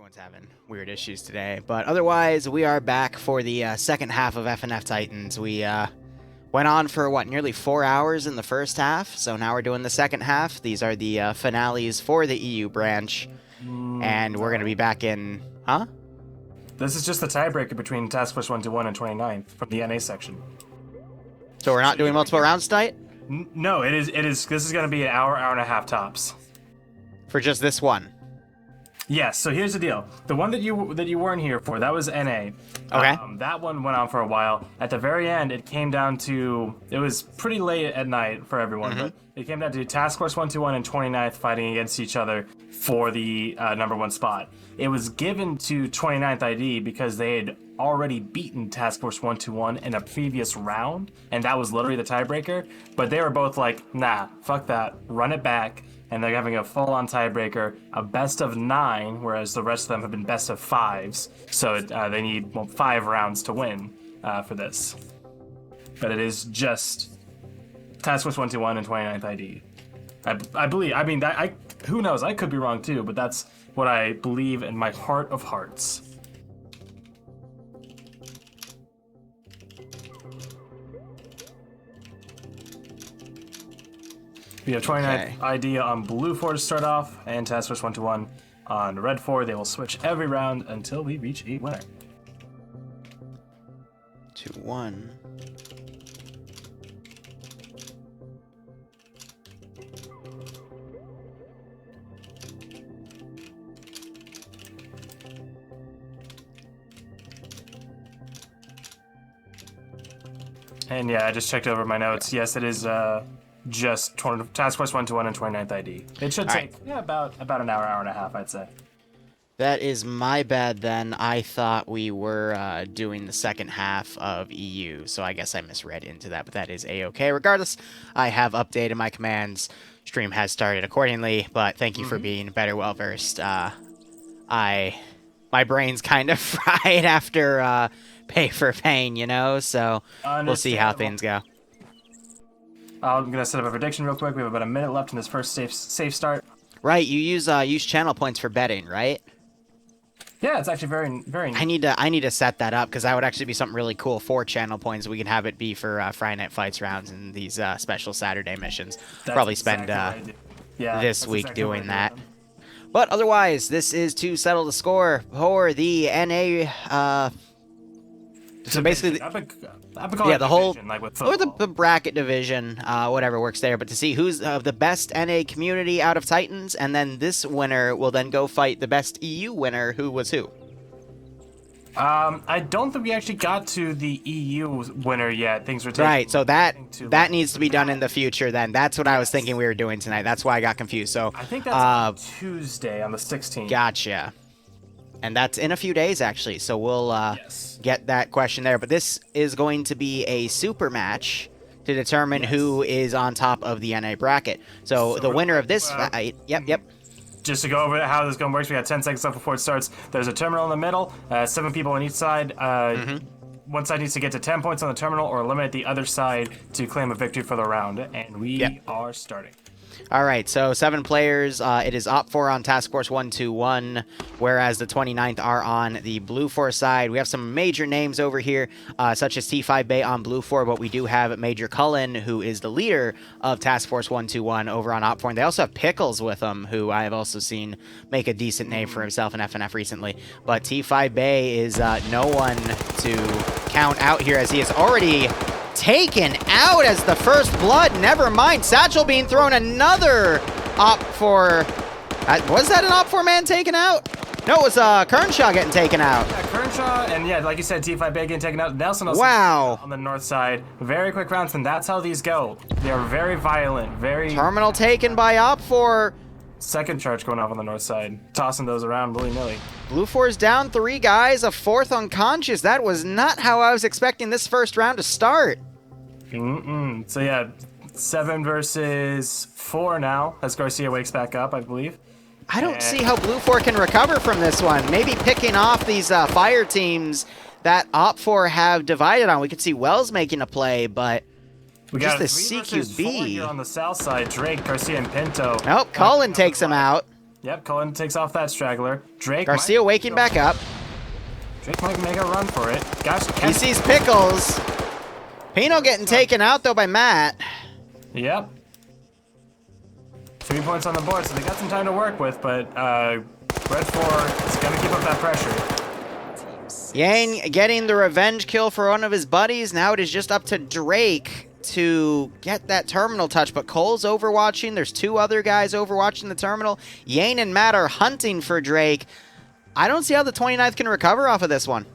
Everyone's having weird issues today, but otherwise we are back for the second half of FNF Titans. We went on for what, nearly 4 hours in the first half, so now we're doing the second half. These are the finales for the EU branch, and we're going to be back in... Huh? This is just the tiebreaker between Task Force 121 and 29 from the NA section. So we're not doing multiple rounds tonight? No, it is. This is going to be an hour and a half tops. For just this one? Yes, so here's the deal. The one that you weren't here for, that was NA. Okay. That one went on for a while. At the very end, it came down to... It was pretty late at night for everyone, but it came down to Task Force 121 and 29th fighting against each other for the #1 spot. It was given to 29th ID because they had already beaten Task Force 121 in a previous round, and that was literally the tiebreaker. But they were both like, nah, fuck that, run it back. And they're having a full-on tiebreaker, a best of 9, whereas the rest of them have been best of 5s. So they need 5 rounds to win for this. But it is just Task Force 121 and 29th ID. I believe. I mean, who knows? I could be wrong too, but that's what I believe in my heart of hearts. We have 29th ID on Blue 4 to start off, and Task Force 121 on Red 4. They will switch every round until we reach a winner. 2-1. And yeah, I just checked over my notes. Yes, it is just Task Force 121 and 29th ID. It should take about an hour and a half, I'd say. That is my bad then. I thought we were doing the second half of EU, so I guess I misread into that, but that is A-okay. Regardless, I have updated my commands. Stream has started accordingly, but thank you for being better well-versed. My brain's kind of fried after pay for pain, you know, so we'll see how things go. I'm going to set up a prediction real quick. We have about a minute left in this first safe start. Right, you use channel points for betting, right? Yeah, it's actually very. I need to set that up because that would actually be something really cool for channel points. We can have it be for Friday Night Fights rounds and these special Saturday missions. Probably spend this week doing that. But otherwise, this is to settle the score for the NA. So basically, the whole, like with or the bracket division, whatever works there. But to see who's the best NA community out of Titans, and then this winner will then go fight the best EU winner, who was who? I don't think we actually got to the EU winner yet. Things were taking right. So that needs to be done in the future. Then that's what I was thinking we were doing tonight. That's why I got confused. So I think that's Tuesday on the 16th. Gotcha. And that's in a few days, actually, so we'll get that question there. But this is going to be a super match to determine who is on top of the NA bracket. So the winner of this fight... Yep. Just to go over how this going to work, we got 10 seconds left before it starts. There's a terminal in the middle, 7 people on each side. One side needs to get to 10 points on the terminal or eliminate the other side to claim a victory for the round. And we are starting. All right, so 7 players. It is Op4 on Task Force 121, whereas the 29th are on the Blue 4 side. We have some major names over here, such as T5 Bay on Blue 4, but we do have Major Cullen, who is the leader of Task Force 121 over on Op4. And they also have Pickles with them, who I have also seen make a decent name for himself in FNF recently. But T5 Bay is no one to count out here, as he is already taken out as the first blood. Never mind. Satchel being thrown, another Op4. Was that an Op4 man taken out? No, it was Kernshaw getting taken out. Yeah, Kernshaw, and like you said, T5 Bay getting taken out. Nelson also on the north side. Very quick rounds, and that's how these go. They are very violent, very... Terminal taken by Op4. Second charge going off on the north side. Tossing those around willy-nilly. Blue 4's down 3 guys, a 4th unconscious. That was not how I was expecting this first round to start. So yeah, 7 versus 4 now, as Garcia wakes back up, I believe. I don't see how Blue 4 can recover from this one. Maybe picking off these fire teams that Op4 have divided on. We could see Wells making a play, but we just got the CQB here on the south side. Drake, Garcia, and Pinto. Nope, Cullen takes him out. Yep, Cullen takes off that straggler. Drake. Garcia waking back up. Drake might make a run for it. Gosh, He sees Pickles. Pino getting taken out, though, by Matt. Yep. 3 points on the board, so they got some time to work with, but Red 4 is going to keep up that pressure. Yang getting the revenge kill for one of his buddies. Now it is just up to Drake to get that terminal touch, but Cole's overwatching. There's 2 other guys overwatching the terminal. Yang and Matt are hunting for Drake. I don't see how the 29th can recover off of this one.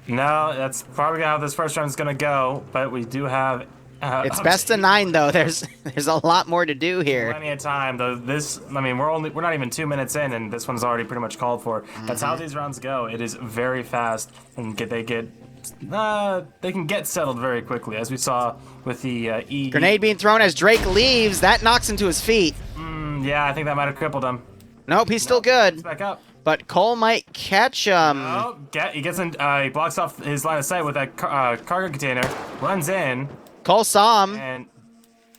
No, that's probably how this first round is going to go, but we do have... it's best of 9, though. There's a lot more to do here. Plenty of time, though. We're not even 2 minutes in, and this one's already pretty much called for. That's how these rounds go. It is very fast, and they can get settled very quickly, as we saw with the E. Grenade being thrown as Drake leaves. That knocks him to his feet. Yeah, I think that might have crippled him. Nope, he's still good. He's back up. But Cole might catch him. Oh, he gets in. He blocks off his line of sight with that cargo container. Runs in. Cole saw him. And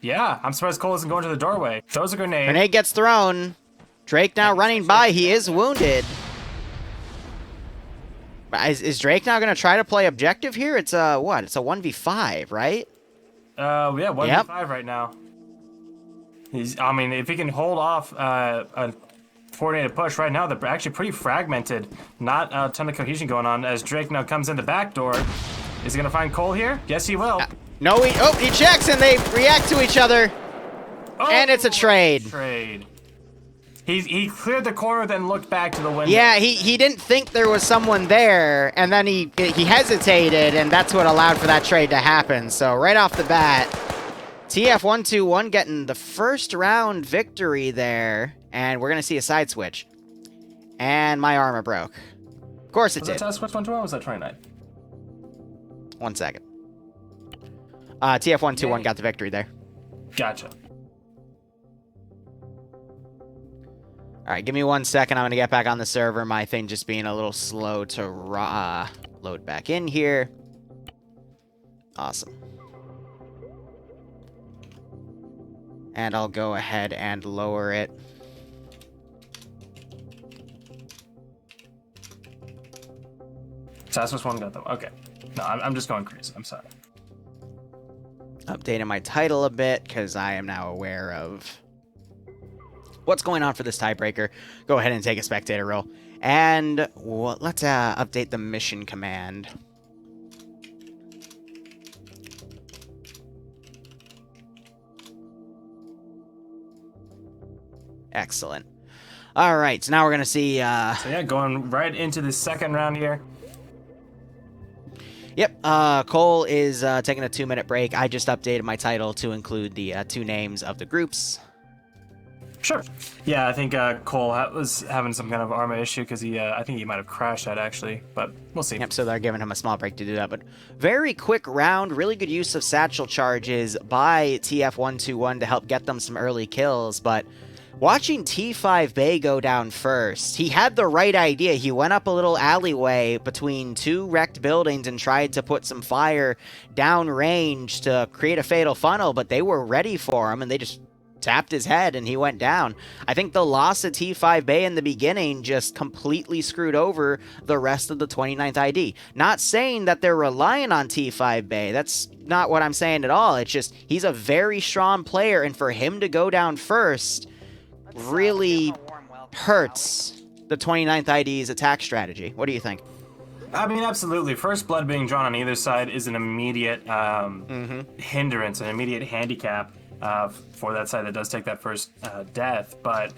yeah, I'm surprised Cole isn't going to the doorway. Throws a grenade. Grenade gets thrown. Drake now running by. He is wounded. Is Drake now going to try to play objective here? It's a what? It's a 1v5, right? Yeah, 1v5 right now. If he can hold off a coordinated push right now, they're actually pretty fragmented. Not a ton of cohesion going on as Drake now comes in the back door. Is he going to find Cole here? Yes, he will. No, he checks and they react to each other. Oh, and it's a trade. He cleared the corner, then looked back to the window. Yeah, he didn't think there was someone there, and then he hesitated, and that's what allowed for that trade to happen. So right off the bat, TF121 getting the first round victory there, and we're going to see a side switch. And my armor broke. Of course it did. Was that Task Force 121 or was that 29? 1 second. TF121 got the victory there. Gotcha. All right, give me 1 second. I'm going to get back on the server. My thing just being a little slow to load back in here. Awesome. And I'll go ahead and lower it. Task Force 1 got them. Okay. No, I'm just going crazy. I'm sorry. Updating my title a bit because I am now aware of what's going on for this tiebreaker. Go ahead and take a spectator roll. And let's update the mission command. Excellent. All right, so now we're going to see... So yeah, going right into the second round here. Yep, Cole is taking a 2-minute break. I just updated my title to include the 2 names of the groups. Sure. Yeah, I think Cole was having some kind of armor issue because I think he might have crashed that actually, but we'll see. Yep, so they're giving him a small break to do that. But very quick round, really good use of satchel charges by TF121 to help get them some early kills, but watching T5 Bay go down first, he had the right idea. He went up a little alleyway between 2 wrecked buildings and tried to put some fire downrange to create a fatal funnel, but they were ready for him and they just tapped his head and he went down. I think the loss of T5 Bay in the beginning just completely screwed over the rest of the 29th ID. Not saying that they're relying on T5 Bay. That's not what I'm saying at all. It's just he's a very strong player, and for him to go down first really hurts the 29th ID's attack strategy. What do you think? I mean, absolutely. First blood being drawn on either side is an immediate hindrance, an immediate handicap for that side that does take that first death. But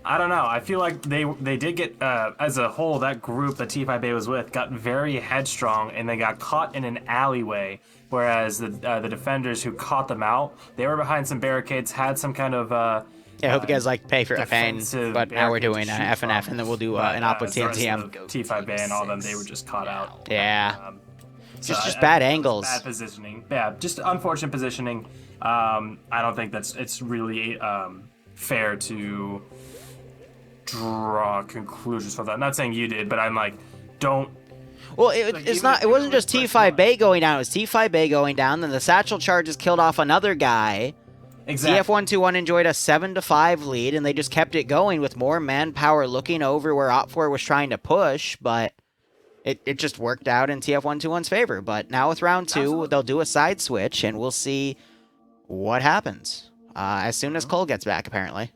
I don't know. I feel like they did get, as a whole, that group that T5A was with got very headstrong and they got caught in an alleyway. Whereas the defenders who caught them out, they were behind some barricades, had some kind of... yeah, I hope you guys like pay for FN, but now we're doing F and F, and then we'll do an op with TMTM. T5A and all them, they were just caught out. Yeah. Just bad angles. Bad positioning. Yeah, just unfortunate positioning. I don't think it's really fair to draw conclusions from that. I'm not saying you did, but I'm like, don't. Well, it wasn't just T5 Bay going down. It was T5 Bay going down. Then the satchel charges killed off another guy. Exactly. TF121 enjoyed a 7-5 lead, and they just kept it going with more manpower looking over where Op4 was trying to push, but it just worked out in TF121's favor. But now with round 2, they'll do a side switch, and we'll see what happens as soon as Cole gets back, apparently.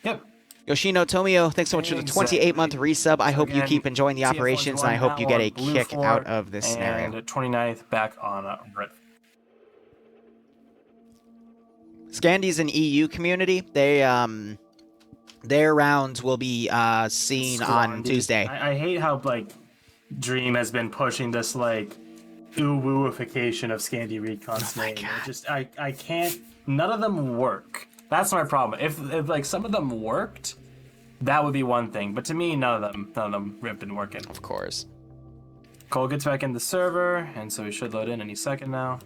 Yep. Yoshino Tomio, thanks so much for the 28-month resub. I hope you keep enjoying the operations, and I hope you get a kick out of this scenario. And 29th back on Red. Scandy's an EU community. They their rounds will be seen on Tuesday. I hate how like Dream has been pushing this like ooh-wooification of Scandy Recon's name. I can't. None of them work. That's my problem. If like some of them worked, that would be one thing. But to me, none of them have been working. Of course. Cole gets back in the server, and so he should load in any second now.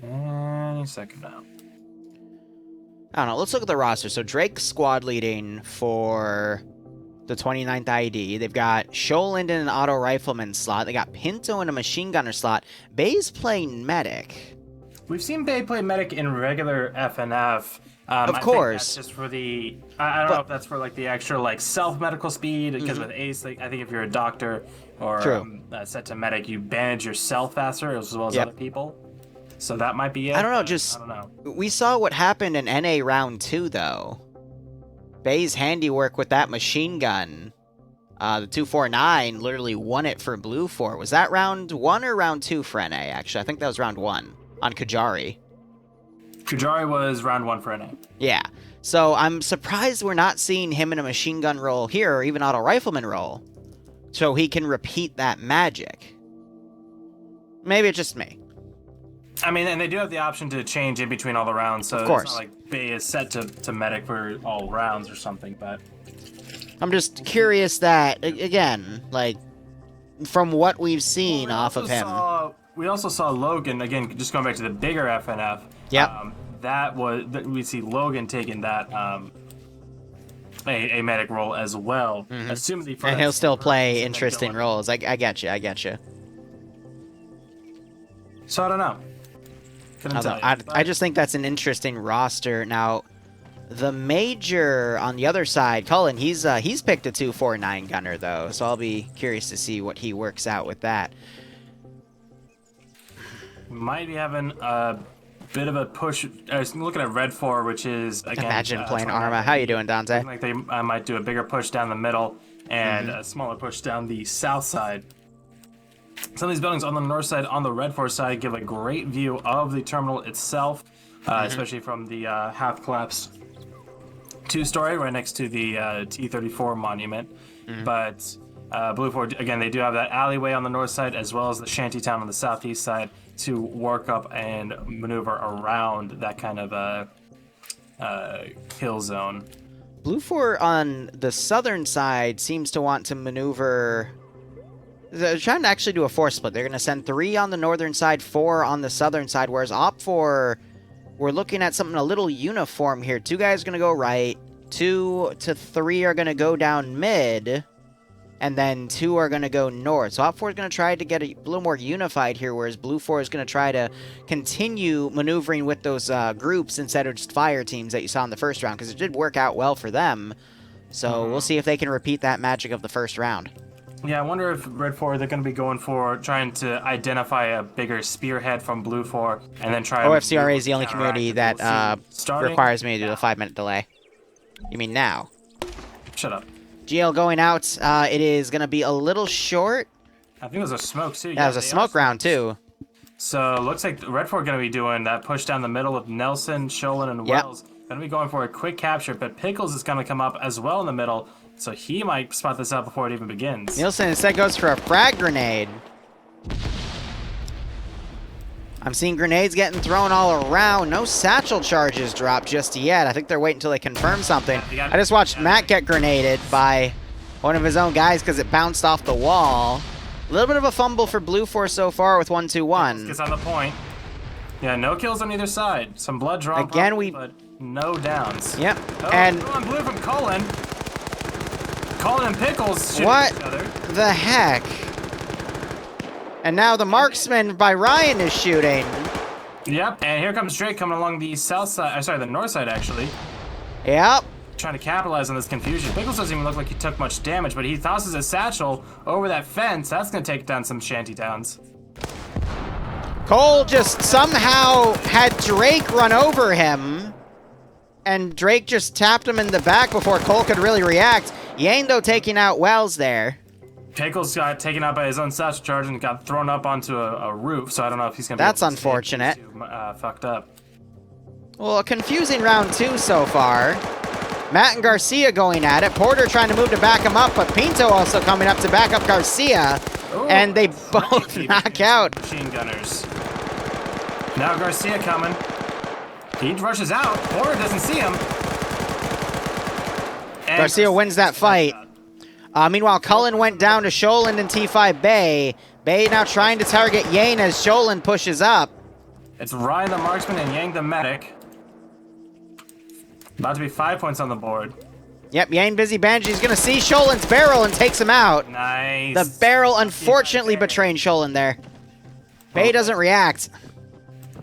Any second now. I don't know. Let's look at the roster. So Drake's squad leading for the 29th ID. They've got Sholand in an auto rifleman slot. They got Pinto in a machine gunner slot. Bay's playing medic. We've seen Bay play medic in regular FNF. Of course. That's just for the. I don't know if that's for like the extra like self medical speed because with Ace, like I think if you're a doctor or set to medic, you bandage yourself faster as well as other people. So that might be it. I don't know. I don't know. We saw what happened in NA round 2 though. Bay's handiwork with that machine gun, the 249, literally won it for Blue 4. Was that round 1 or round 2 for NA? Actually, I think that was round 1 on Kajari. Kajari was round 1 for NA. Yeah. So I'm surprised we're not seeing him in a machine gun role here, or even auto rifleman role, so he can repeat that magic. Maybe it's just me. I mean, and they do have the option to change in between all the rounds, so of course. It's not like Bay is set to medic for all rounds or something, but... I'm just curious that, again, like, from what we've seen off of him... We also saw Logan, again, just going back to the bigger FNF. Yep. We see Logan taking that, a medic role as well. Assuming and he'll still play interesting roles. I get you. So I don't know. I just think that's an interesting roster. Now, the Major on the other side, Cullen, he's picked a 249 gunner though, so I'll be curious to see what he works out with that. Might be having a bit of a push. I was looking at Red 4, which is again. Imagine playing Arma. How you doing, Dante? Like they might do a bigger push down the middle and a smaller push down the south side. Some of these buildings on the north side, on the Red 4 side, give a great view of the terminal itself, especially from the half-collapsed 2-story right next to the T-34 monument. But Blue 4, again, they do have that alleyway on the north side as well as the shantytown on the southeast side to work up and maneuver around that kind of kill zone. Blue 4 on the southern side seems to want to maneuver... They're trying to actually do a 4 split. They're going to send 3 on the northern side, 4 on the southern side, whereas Op 4, we're looking at something a little uniform here. 2 guys are going to go right, 2 to 3 are going to go down mid, and then 2 are going to go north. So Op 4 is going to try to get a little more unified here, whereas Blue 4 is going to try to continue maneuvering with those groups instead of just fire teams that you saw in the first round, because it did work out well for them. So we'll see if they can repeat that magic of the first round. Yeah, I wonder if Red 4, they're going to be going for trying to identify a bigger spearhead from Blue 4 and then try... OFCRA is the only community that requires me to do a 5-minute delay. You mean now? Shut up. GL going out. It is going to be a little short. I think there's a smoke, too. Yeah, there's a smoke round, too. So, looks like Red 4 going to be doing that push down the middle with Nelson, Sholin, and Wells. Going to be going for a quick capture, but Pickles is going to come up as well in the middle. So he might spot this out before it even begins. Nielsen instead goes for a frag grenade. I'm seeing grenades getting thrown all around. No satchel charges dropped just yet. I think they're waiting until they confirm something. I just watched Matt get grenaded by one of his own guys because it bounced off the wall. A little bit of a fumble for Blue 4 so far with 1-2-1. Gets on the point. Yeah, no kills on either side. Some blood drop. Again, but no downs. Yep. Oh, and on Blue from Cullen. Cullen and Pickles shooting what each other. The heck? And now the marksman by Ryan is shooting. Yep, and here comes Drake coming along the south side, sorry, the north side actually. Yep. Trying to capitalize on this confusion. Pickles doesn't even look like he took much damage, but he tosses a satchel over that fence. That's gonna take down some shanty towns. Cole just somehow had Drake run over him, and Drake just tapped him in the back before Cole could really react. Yang, though, taking out Wells there. Pickles got taken out by his own satchel charge and got thrown up onto a roof, so I don't know if he's gonna be That's able to unfortunate. fucked up. Well, a confusing round 2 so far. Matt and Garcia going at it. Porter trying to move to back him up, but Pinto also coming up to back up Garcia. Ooh, and they both knock out. Machine gunners. Now Garcia coming. He rushes out. Porter doesn't see him. And Garcia wins that fight. Meanwhile, Cullen went down to Sholand and T5 Bay. Bay now trying to target Yane as Sholand pushes up. It's Ryan the marksman and Yang the medic. About to be 5 points on the board. Yep, Yang busy bandaging. He's going to see Sholand's barrel and takes him out. Nice. The barrel unfortunately betraying Sholand there. Bay doesn't react.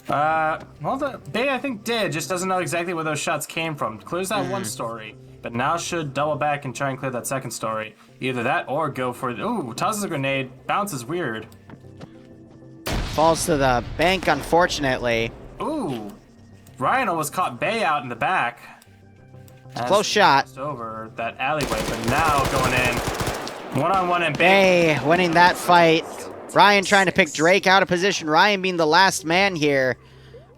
Well, the Bay I think did, just doesn't know exactly where those shots came from. Clears that one story, but now should double back and try and clear that second story. Either that or go for it. Ooh, tosses a grenade, bounces weird. Falls to the bank, unfortunately. Ooh, Ryan almost caught Bay out in the back. Close shot. Over that alleyway, but now going in. One-on-one and Bay winning that fight. Ryan trying to pick Drake out of position. Ryan being the last man here.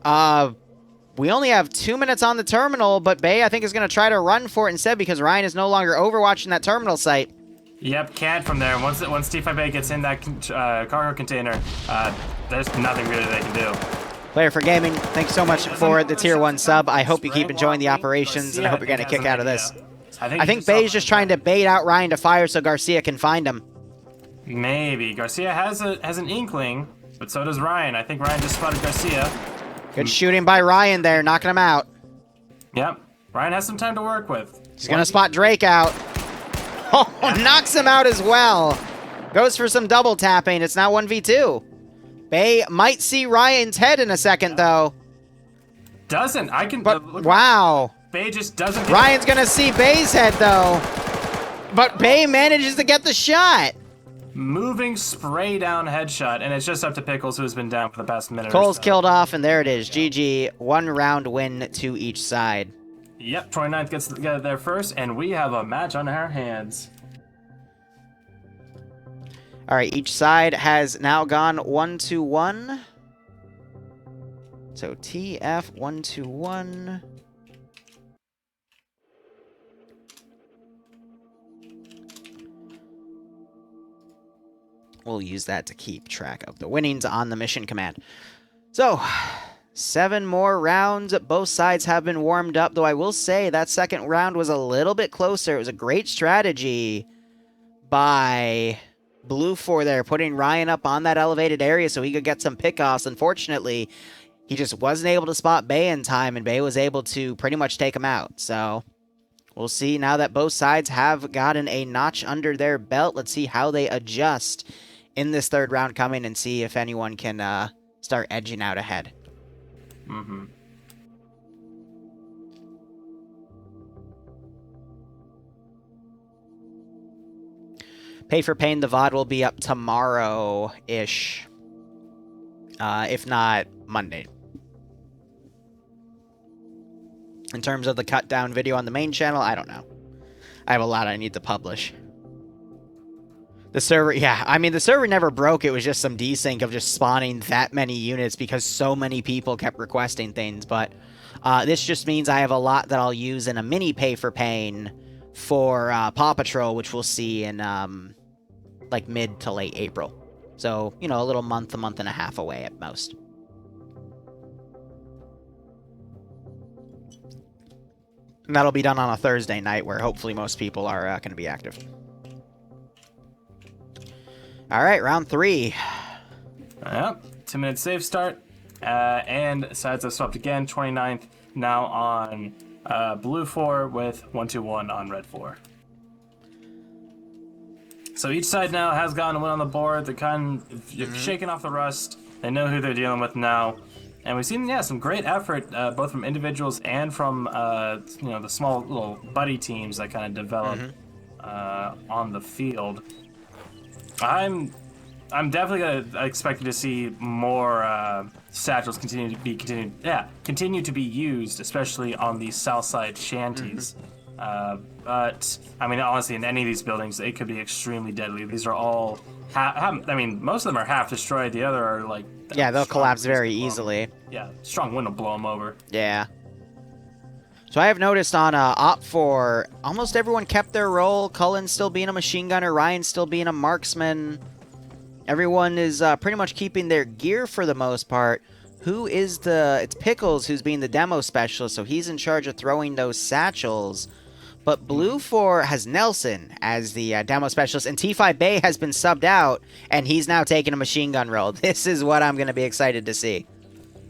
We only have 2 minutes on the terminal, but Bay, I think, is going to try to run for it instead because Ryan is no longer overwatching that terminal site. Yep, can't from there. Once T5 Bay gets in that cargo container, there's nothing really they can do. Player for Gaming, thanks so much for the tier 1 sub. I hope you keep enjoying the operations, and I hope you're getting a kick out of this. I think Bay's just trying to bait out Ryan to fire so Garcia can find him. Maybe. Garcia has an inkling, but so does Ryan. I think Ryan just spotted Garcia. Good shooting by Ryan there, knocking him out. Yep. Ryan has some time to work with. He's going to spot Drake out. Oh, knocks him out as well. Goes for some double tapping. It's now 1v2. Bay might see Ryan's head in a second, though. Doesn't. I can... But, wow. Bay just doesn't... Ryan's going to see Bay's head, though. But Bay manages to get the shot. Moving spray down headshot, and it's just up to Pickles, who's been down for the past minute. Cole's killed off, and there it is. GG. 1 round win to each side. Yep, 29th gets there first, and we have a match on our hands. All right, each side has now gone 1-1. So TF 1-1. We'll use that to keep track of the winnings on the mission command. So, 7 more rounds. Both sides have been warmed up, though I will say that second round was a little bit closer. It was a great strategy by Blue 4 there, putting Ryan up on that elevated area so he could get some pickoffs. Unfortunately, he just wasn't able to spot Bay in time, and Bay was able to pretty much take him out. So, we'll see now that both sides have gotten a notch under their belt. Let's see how they adjust in this third round coming and see if anyone can start edging out ahead. Mm-hmm. Pay for Pain, the VOD will be up tomorrow-ish. If not, Monday. In terms of the cut-down video on the main channel, I don't know. I have a lot I need to publish. The server, yeah, I mean, the server never broke. It was just some desync of just spawning that many units because so many people kept requesting things. But this just means I have a lot that I'll use in a mini Pay for Pain for Paw Patrol, which we'll see in like mid to late April. So, you know, a little month and a half away at most. And that'll be done on a Thursday night where hopefully most people are going to be active. All right, round 3. Yep, 2-minute save start. And sides have swapped again. 29th now on Blue 4 with 1-2-1 on Red 4. So each side now has gotten a win on the board. They're kind of shaking off the rust. They know who they're dealing with now. And we've seen, yeah, some great effort, both from individuals and from, you know, the small little buddy teams that kind of develop on the field. I'm definitely expecting to see more satchels continue to be used, especially on the south side shanties. But I mean, honestly, in any of these buildings, they could be extremely deadly. These are all, I mean, most of them are half destroyed. The other are like, yeah, they'll collapse very easily. Yeah, strong wind will blow them over. Yeah. So I have noticed on Op 4, almost everyone kept their role. Cullen still being a machine gunner, Ryan still being a marksman. Everyone is pretty much keeping their gear for the most part. It's Pickles who's being the demo specialist, so he's in charge of throwing those satchels. But Blue 4 has Nelson as the demo specialist, and T5 Bay has been subbed out, and he's now taking a machine gun role. This is what I'm going to be excited to see.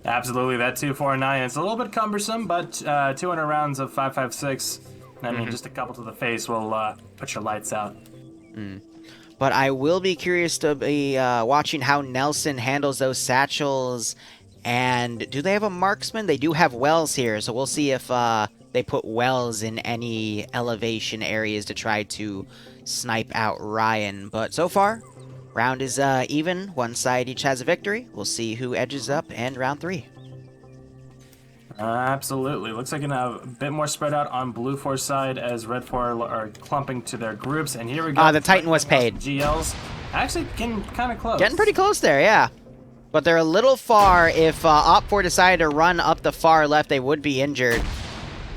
Absolutely, that 249. It's a little bit cumbersome, but 200 rounds of 5.56. I mean, just a couple to the face will put your lights out. But I will be curious to be watching how Nelson handles those satchels. And do they have a marksman? They do have Wells here, so we'll see if they put Wells in any elevation areas to try to snipe out Ryan. But so far, round is even. One side each has a victory. We'll see who edges up in round 3. Absolutely. Looks like a bit more spread out on Blue 4's side as Red 4 are clumping to their groups. And here we go. The Titan was paid. GLs actually getting kind of close. Getting pretty close there, yeah. But they're a little far. If Op 4 decided to run up the far left, they would be injured.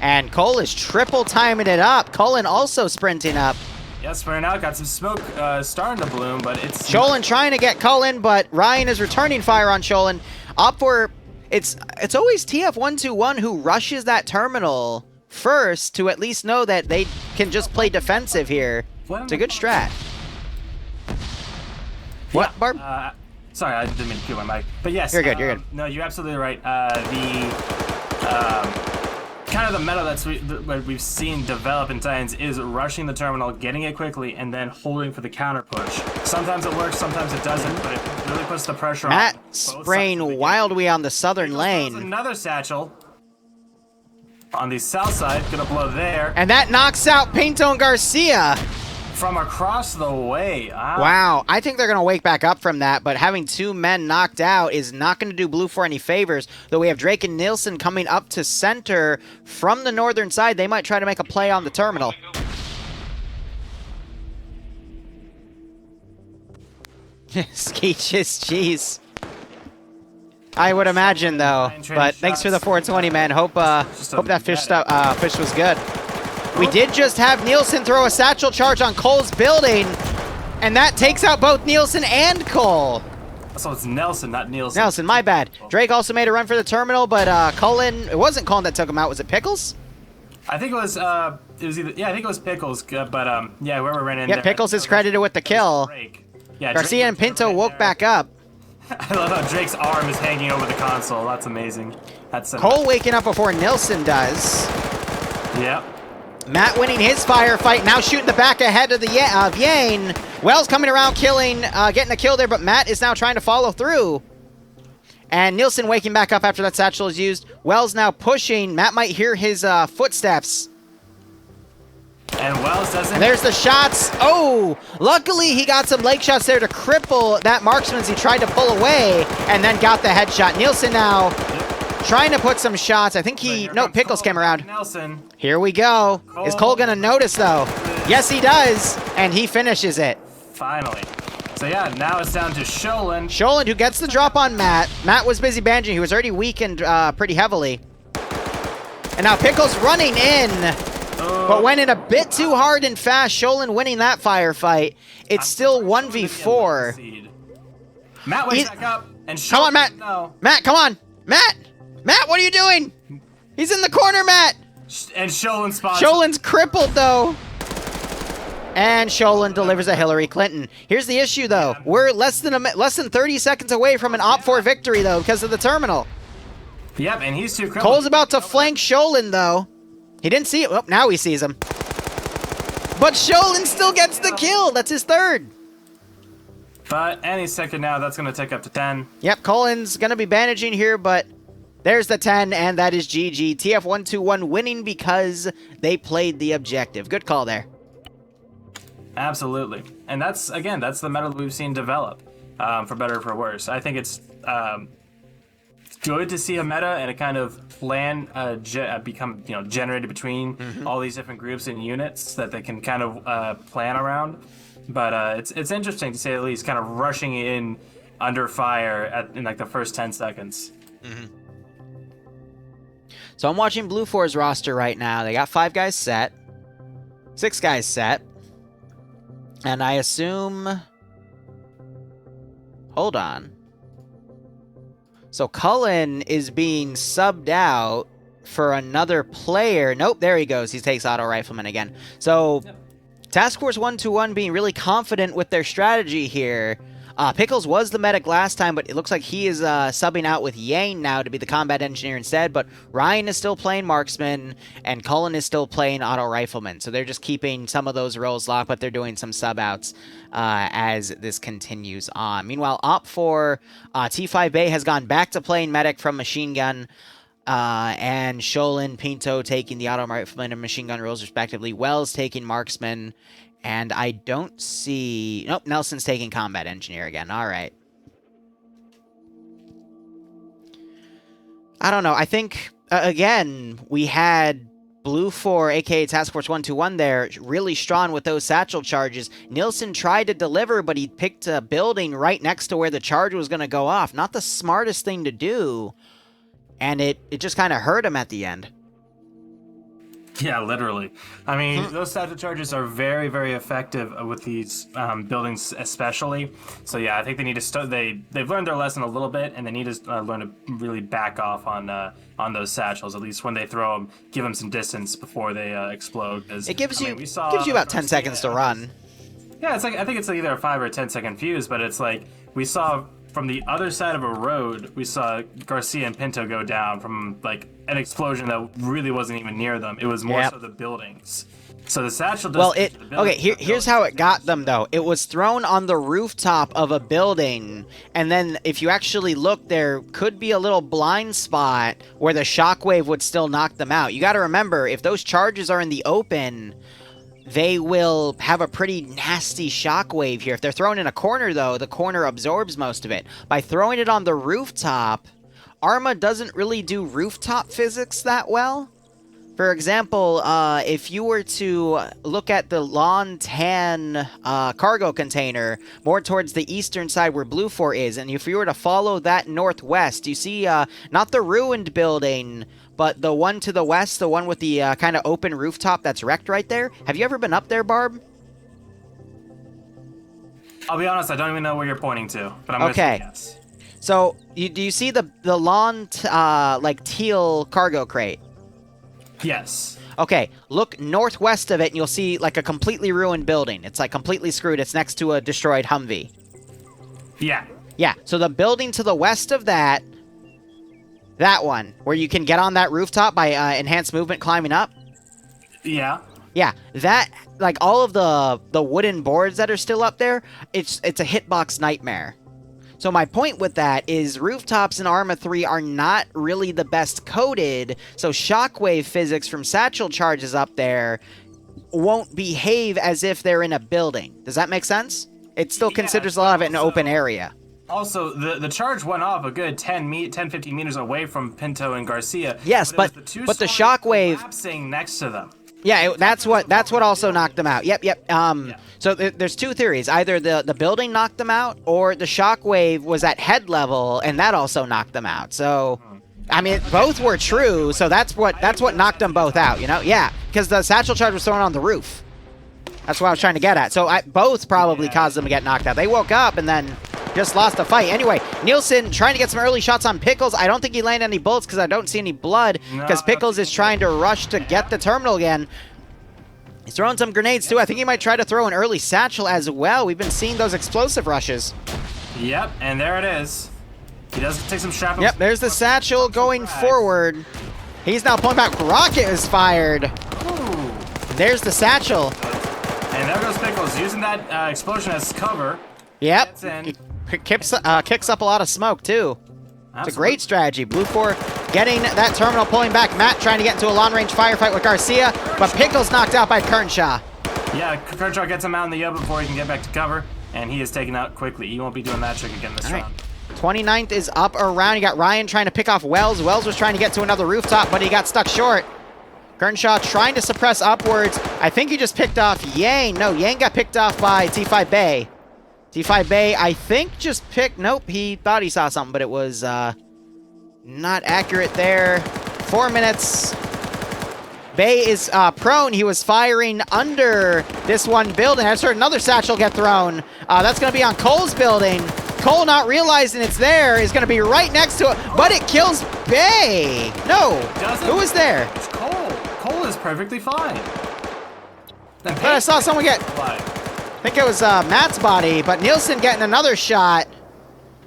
And Cole is triple timing it up. Cullen also sprinting up. Yeah, sprinting out. Got some smoke starting to bloom, but it's... Sholin trying to get Cullen, but Ryan is returning fire on Sholin. Op 4, it's always TF121 who rushes that terminal first to at least know that they can just play defensive here. It's a good strat. What, Barb? Sorry, I didn't mean to kill my mic. But yes, you're good. You're good. No, you're absolutely right. Kind of the meta we've seen develop in Titans is rushing the terminal, getting it quickly, and then holding for the counter push. Sometimes it works, sometimes it doesn't, but it really puts the pressure on. Matt spraying wildly on the southern lane. Another satchel on the south side, gonna blow there. And that knocks out Pinto and Garcia. From across the way. Wow, I think they're going to wake back up from that, but having 2 men knocked out is not going to do Blue 4 any favors, though we have Drake and Nielsen coming up to center from the northern side. They might try to make a play on the terminal. Skeeches cheese. I would imagine, though, but thanks for the 420, man. Hope that fish was good. We did just have Nielsen throw a satchel charge on Cole's building, and that takes out both Nielsen and Cole. So it's Nelson, not Nielsen. Nelson, my bad. Drake also made a run for the terminal, but Cullen, it wasn't Cullen that took him out. Was it Pickles? I think it was either, yeah, I think it was Pickles, but yeah, whoever ran in there. Yeah, Pickles is credited with the kill. Yeah, Garcia and Pinto woke back up. I love how Drake's arm is hanging over the console. That's amazing. That's Cole waking up before Nielsen does. Yep. Matt winning his firefight, now shooting the back ahead of Yane. Wells coming around, getting a kill there, but Matt is now trying to follow through. And Nielsen waking back up after that satchel is used. Wells now pushing. Matt might hear his footsteps. And Wells doesn't. And there's the shots. Oh, luckily he got some leg shots there to cripple that marksman as he tried to pull away and then got the headshot. Nielsen now trying to put some shots. I think Pickles came around. Nelson. Here we go. Is Cole going to notice, though? Yes, he does. And he finishes it. Finally. So, yeah, now it's down to Sholin. Sholin, who gets the drop on Matt. Matt was busy bandaging. He was already weakened pretty heavily. And now Pickles running in. But went in a bit too hard and fast. Sholin winning that firefight. It's still 1v4. Matt wakes back up. And Sholin, come on, Matt. no. Matt, come on. Matt! Matt, what are you doing? He's in the corner, Matt! And Sholin spots. Sholin's crippled, though. And Sholin delivers a Hillary Clinton. Here's the issue, though. We're less than 30 seconds away from an Op 4 victory, though, because of the terminal. Yep, and he's too crippled. Cole's about to flank Sholin, though. He didn't see it. Oh, now he sees him. But Sholin still gets the kill. That's his third. But any second now, that's going to take up to 10. Yep, Colin's going to be bandaging here, but there's the 10, and that is GG. TF121 winning because they played the objective. Good call there. Absolutely. And that's, again, that's the meta that we've seen develop, for better or for worse. I think it's good to see a meta and a kind of plan become, generated between all these different groups and units that they can kind of plan around. But it's interesting to say the least, kind of rushing in under fire in like the first 10 seconds. So I'm watching Blue 4's roster right now. They got 5 guys set, 6 guys set, and I assume... Hold on. So Cullen is being subbed out for another player. Nope, there he goes. He takes Auto Rifleman again. So... Yep. Task Force 121 being really confident with their strategy here. Pickles was the medic last time, but it looks like he is subbing out with Yane now to be the combat engineer instead. But Ryan is still playing marksman, and Cullen is still playing auto rifleman. So they're just keeping some of those roles locked, but they're doing some sub outs as this continues on. Meanwhile, Op 4 T5 Bay has gone back to playing medic from machine gun. And Sholin, Pinto taking the auto rifleman and machine gun roles respectively. Wells taking marksman, and I don't see... Nope, Nelson's taking combat engineer again. All right. I don't know. I think, again, we had Blue 4, aka Task Force 121 there, really strong with those satchel charges. Nielsen tried to deliver, but he picked a building right next to where the charge was going to go off. Not the smartest thing to do. And it just kind of hurt him at the end. Yeah, literally. I mean, those satchel charges are very, very effective with these buildings especially. So yeah, I think they need to start. They've learned their lesson a little bit, and they need to learn to really back off on those satchels. At least when they throw them, give them some distance before they explode. It gives you about 10 seconds to run. Yeah, it's like I think it's either a 5 or 10 second fuse, but it's like we saw. From the other side of a road, we saw Garcia and Pinto go down from like an explosion that really wasn't even near them. It was more so the buildings. So the satchel does... Well, here's how it got them, though. It was thrown on the rooftop of a building, and then if you actually look, there could be a little blind spot where the shockwave would still knock them out. You got to remember, if those charges are in the open... they will have a pretty nasty shockwave here. If they're thrown in a corner, though, the corner absorbs most of it. By throwing it on the rooftop, Arma doesn't really do rooftop physics that well. For example, if you were to look at the Lawn Tan cargo container more towards the eastern side where Blue 4 is, and if you were to follow that northwest, you see not the ruined building... but the one to the west, the one with the kind of open rooftop that's wrecked right there. Have you ever been up there, Barb? I'll be honest, I don't even know where you're pointing to, but I'm going to say yes. So, do you see the lawn, like, teal cargo crate? Yes. Okay, look northwest of it, and you'll see, like, a completely ruined building. It's, like, completely screwed. It's next to a destroyed Humvee. Yeah. Yeah, so the building to the west of that... that one, where you can get on that rooftop by enhanced movement climbing up? Yeah. Yeah, that, like, all of the wooden boards that are still up there, it's a hitbox nightmare. So my point with that is rooftops in Arma 3 are not really the best coded, so shockwave physics from satchel charges up there won't behave as if they're in a building. Does that make sense? It still considers a lot of it an open area. Also, the charge went off a good 10-15 meters away from Pinto and Garcia. Yes, but the shockwave collapsing next to them. Yeah, that's what also knocked them out. Yep. So there's two theories: either the building knocked them out, or the shockwave was at head level and that also knocked them out. So, I mean, both were true. So that's what knocked them both out. You know? Yeah, because the satchel charge was thrown on the roof. That's what I was trying to get at. So both probably caused them to get knocked out. They woke up and then just lost the fight. Anyway, Nielsen trying to get some early shots on Pickles. I don't think he landed any bullets because I don't see any blood, because Pickles is trying to rush to get the terminal again. He's throwing some grenades too. I think he might try to throw an early satchel as well. We've been seeing those explosive rushes. Yep, and there it is. He does take some shrapnel. Yep, there's the satchel going forward. He's now pulling back. Rocket is fired. Ooh. There's the satchel. And there goes Pickles using that explosion as cover. Yep. Gets in. He kicks up a lot of smoke, too. It's a great strategy. Blue 4 getting that terminal, pulling back. Matt trying to get into a long-range firefight with Garcia, but Pickles knocked out by Kernshaw. Yeah, Kershaw gets him out in the open before he can get back to cover, and he is taken out quickly. He won't be doing that trick again this round. 29th is up around. You got Ryan trying to pick off Wells. Wells was trying to get to another rooftop, but he got stuck short. Kernshaw trying to suppress upwards. I think he just picked off Yang. No, Yang got picked off by T5 Bay. T5 Bay, I think, just picked... Nope, he thought he saw something, but it was not accurate there. 4 minutes. Bay is prone. He was firing under this one building. I just heard another satchel get thrown. That's going to be on Cole's building. Cole, not realizing it's there, is going to be right next to it, but it kills Bay. No. Who was there? It's Cole. Cole is perfectly fine. But I saw someone get... I think it was Matt's body, but Nielsen getting another shot.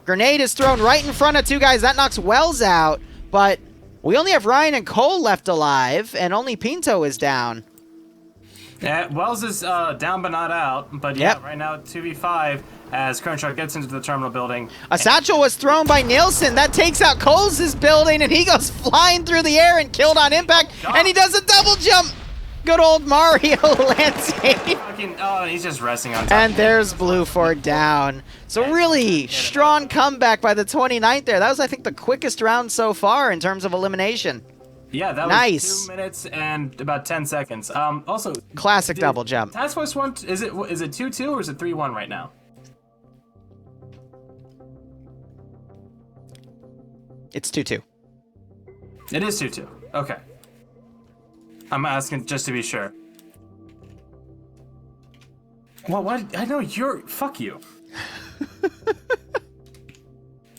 Grenade is thrown right in front of two guys. That knocks Wells out, but we only have Ryan and Cole left alive, and only Pinto is down. Yeah, Wells is down but not out, but yeah, right now 2v5 as Kernshaw gets into the terminal building. A satchel was thrown by Nielsen. That takes out Cole's building, and he goes flying through the air and killed on impact, and he does a double jump. Good old Mario Lansing. Oh, he's just resting on top. And there's Blue 4 down. So really strong comeback by the 29th there. That was, I think, the quickest round so far in terms of elimination. Yeah, that was 2 minutes and about 10 seconds. Also, classic double jump. Task Force 1, is it 2-2 or is it 3-1 right now? It's 2-2. It is 2-2. Okay. I'm asking just to be sure. Well, what? I know you're... Fuck you.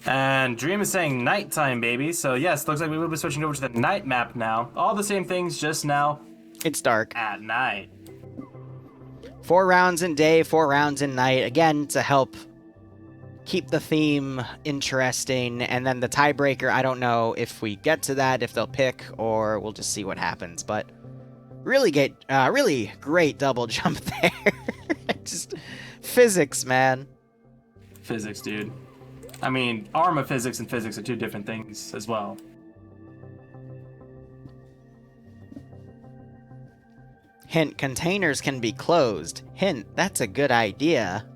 And Dream is saying nighttime, baby. So yes, looks like we will be switching over to the night map now. All the same things, just now. It's dark. At night. 4 rounds in day, 4 rounds in night. Again, to help keep the theme interesting. And then the tiebreaker, I don't know if we get to that, if they'll pick, or we'll just see what happens. But really great double jump there. Just physics, man. Physics, dude. I mean, ARMA physics and physics are two different things as well. Hint, containers can be closed. Hint, that's a good idea.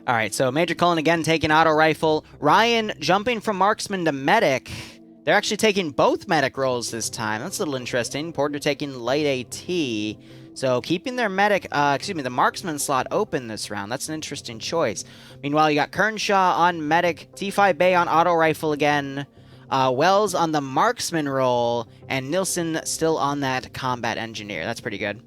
All right, so Major Cullen again taking auto rifle. Ryan jumping from marksman to medic. They're actually taking both medic roles this time. That's a little interesting. Porter taking light AT. So keeping their medic, the marksman slot open this round. That's an interesting choice. Meanwhile, you got Kernshaw on medic, T5 Bay on auto rifle again, Wells on the marksman role, and Nilsson still on that combat engineer. That's pretty good.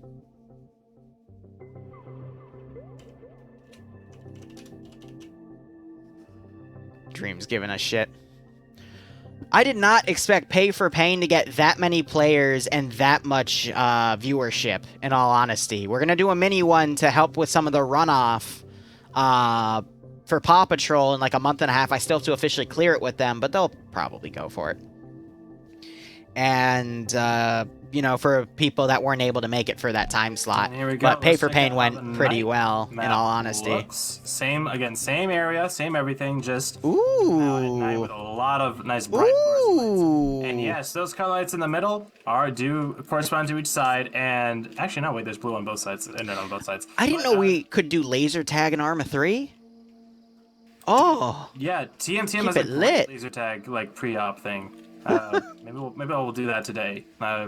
Dream's giving us shit. I did not expect Pay for Pain to get that many players and that much viewership, in all honesty. We're going to do a mini one to help with some of the runoff for Paw Patrol in like a month and a half. I still have to officially clear it with them, but they'll probably go for it. And, you know, for people that weren't able to make it for that time slot. Here we go. But Pay for Pain went pretty well, in all honesty. Same area, same everything, just at night with a lot of nice bright lights. And yes, those color lights in the middle do correspond to each side. And actually, no, wait, there's blue on both sides, and then on both sides. I didn't know we could do laser tag in Arma 3. Oh. Yeah, TMTM has a great laser tag like pre-op thing. Maybe we'll do that today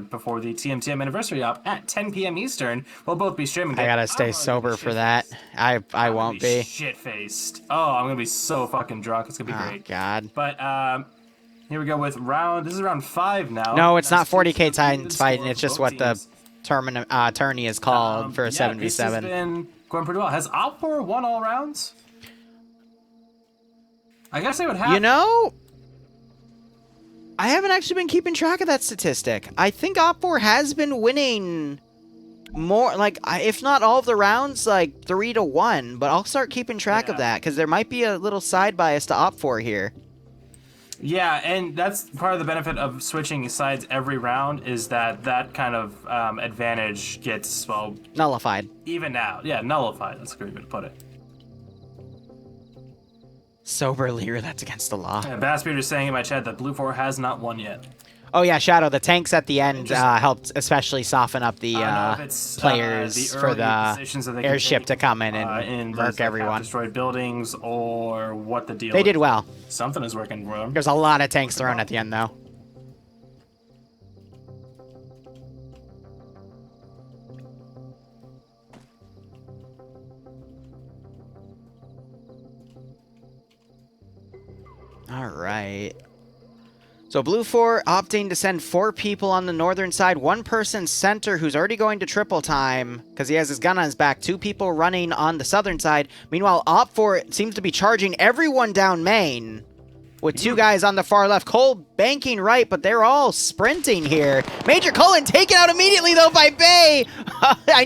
before the TMTM anniversary op at 10 p.m. Eastern. We'll both be streaming. I gotta stay sober for that. I won't be. Shit faced. Oh, I'm gonna be so fucking drunk. It's gonna be great. God. But here we go with this is round 5 now. No, it's not 40k Titans fighting. It's just what the tourney is called for a 7v7. This has been going pretty well. Has Alpor won all rounds? I guess they would have. You know, I haven't actually been keeping track of that statistic. I think Op4 has been winning more, like, if not all of the rounds, like 3-1, but I'll start keeping track of that because there might be a little side bias to Op4 here. Yeah, and that's part of the benefit of switching sides every round is that kind of advantage gets, well... Nullified. Even out. Yeah, nullified. That's a great way to put it. Sober Liru, that's against the law. Yeah, Bassbeard is saying in my chat that Blue 4 has not won yet. Oh yeah, Shadow, the tanks at the end helped especially soften up the players for the airship to come in and murk everyone. Destroyed buildings or what the deal They did well. Something is working for them. There's a lot of tanks thrown at the end, though. All right. So Blue 4 opting to send 4 people on the northern side. 1 person center who's already going to triple time because he has his gun on his back. 2 people running on the southern side. Meanwhile, Op 4 seems to be charging everyone down main with 2 guys on the far left. Cole banking right, but they're all sprinting here. Major Cullen taken out immediately, though, by Bay. I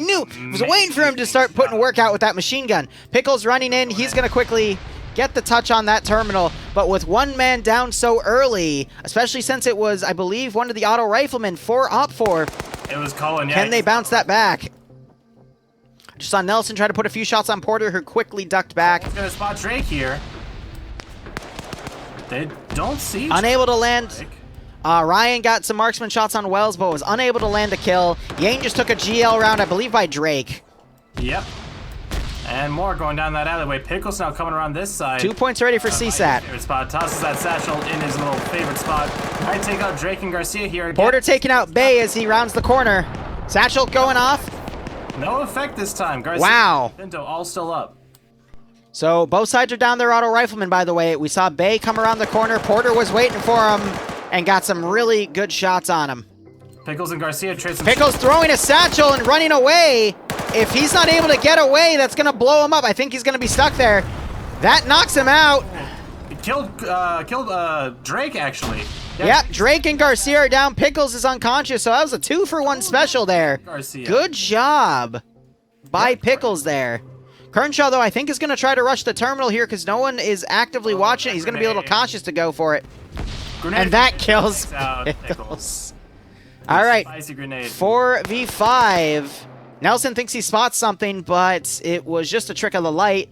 was waiting for him to start putting work out with that machine gun. Pickles running in. He's going to quickly get the touch on that terminal, but with 1 man down so early, especially since it was, I believe, one of the auto riflemen for Op4. It was Cullen, yeah. Can they bounce that back? Just saw Nelson try to put a few shots on Porter, who quickly ducked back. He's gonna spot Drake here. They don't see unable to land. Ryan got some marksman shots on Wells, but was unable to land a kill. Yang just took a GL round, I believe, by Drake. Yep. And more going down that alleyway. Pickles now coming around this side. 2 points ready for CSAT. Favorite spot. Tosses that satchel in his little favorite spot. Might take out Drake and Garcia here. Porter taking out Bay as he rounds the corner. Satchel going off. No effect this time. Garcia and Pinto all still up. So both sides are down their auto riflemen, by the way. We saw Bay come around the corner. Porter was waiting for him and got some really good shots on him. Pickles and Garcia trade some... Pickles throwing a satchel and running away. If he's not able to get away, that's going to blow him up. I think he's going to be stuck there. That knocks him out. He killed Drake, actually. Yep, Drake and Garcia are down. Pickles is unconscious, so that was a 2-for-1 special there. Garcia. Good job by Pickles there. Kernshaw, though, I think is going to try to rush the terminal here because no one is actively watching. He's going to be a little cautious to go for it. And that kills Pickles. All right, 4v5. Nelson thinks he spots something, but it was just a trick of the light.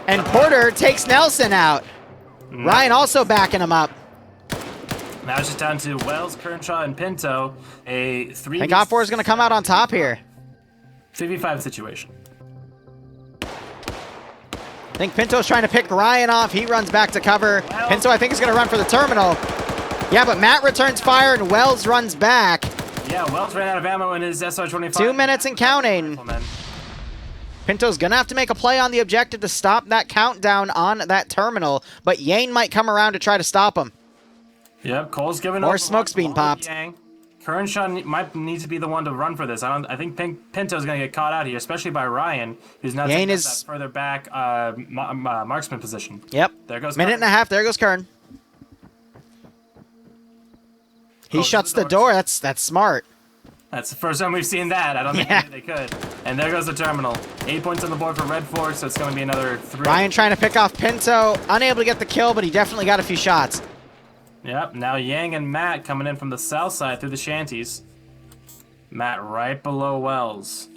And Porter takes Nelson out. Ryan also backing him up. Now it's just down to Wells, Kernshaw, and Pinto. A 3v... I think Op4 is going to come out on top here. 3v5 situation. I think Pinto's trying to pick Ryan off. He runs back to cover. Pinto, I think, is going to run for the terminal. Yeah, but Matt returns fire and Wells runs back. Yeah, Wells ran out of ammo in his SR-25. 2 minutes and counting. Pinto's going to have to make a play on the objective to stop that countdown on that terminal, but Yang might come around to try to stop him. Yep, Cole's giving more smokes being popped. Kernshaw might need to be the one to run for this. I think Pinto's going to get caught out here, especially by Ryan, who's now taking that further back marksman position. Yep. There goes minute and a half. There goes Kern. He shuts the door. That's smart. That's the first time we've seen that. I don't think they could. And there goes the terminal. 8 points on the board for Red Force, so it's going to be another 3. Ryan trying to pick off Pinto. Unable to get the kill, but he definitely got a few shots. Yep, now Yang and Matt coming in from the south side through the shanties. Matt right below Wells.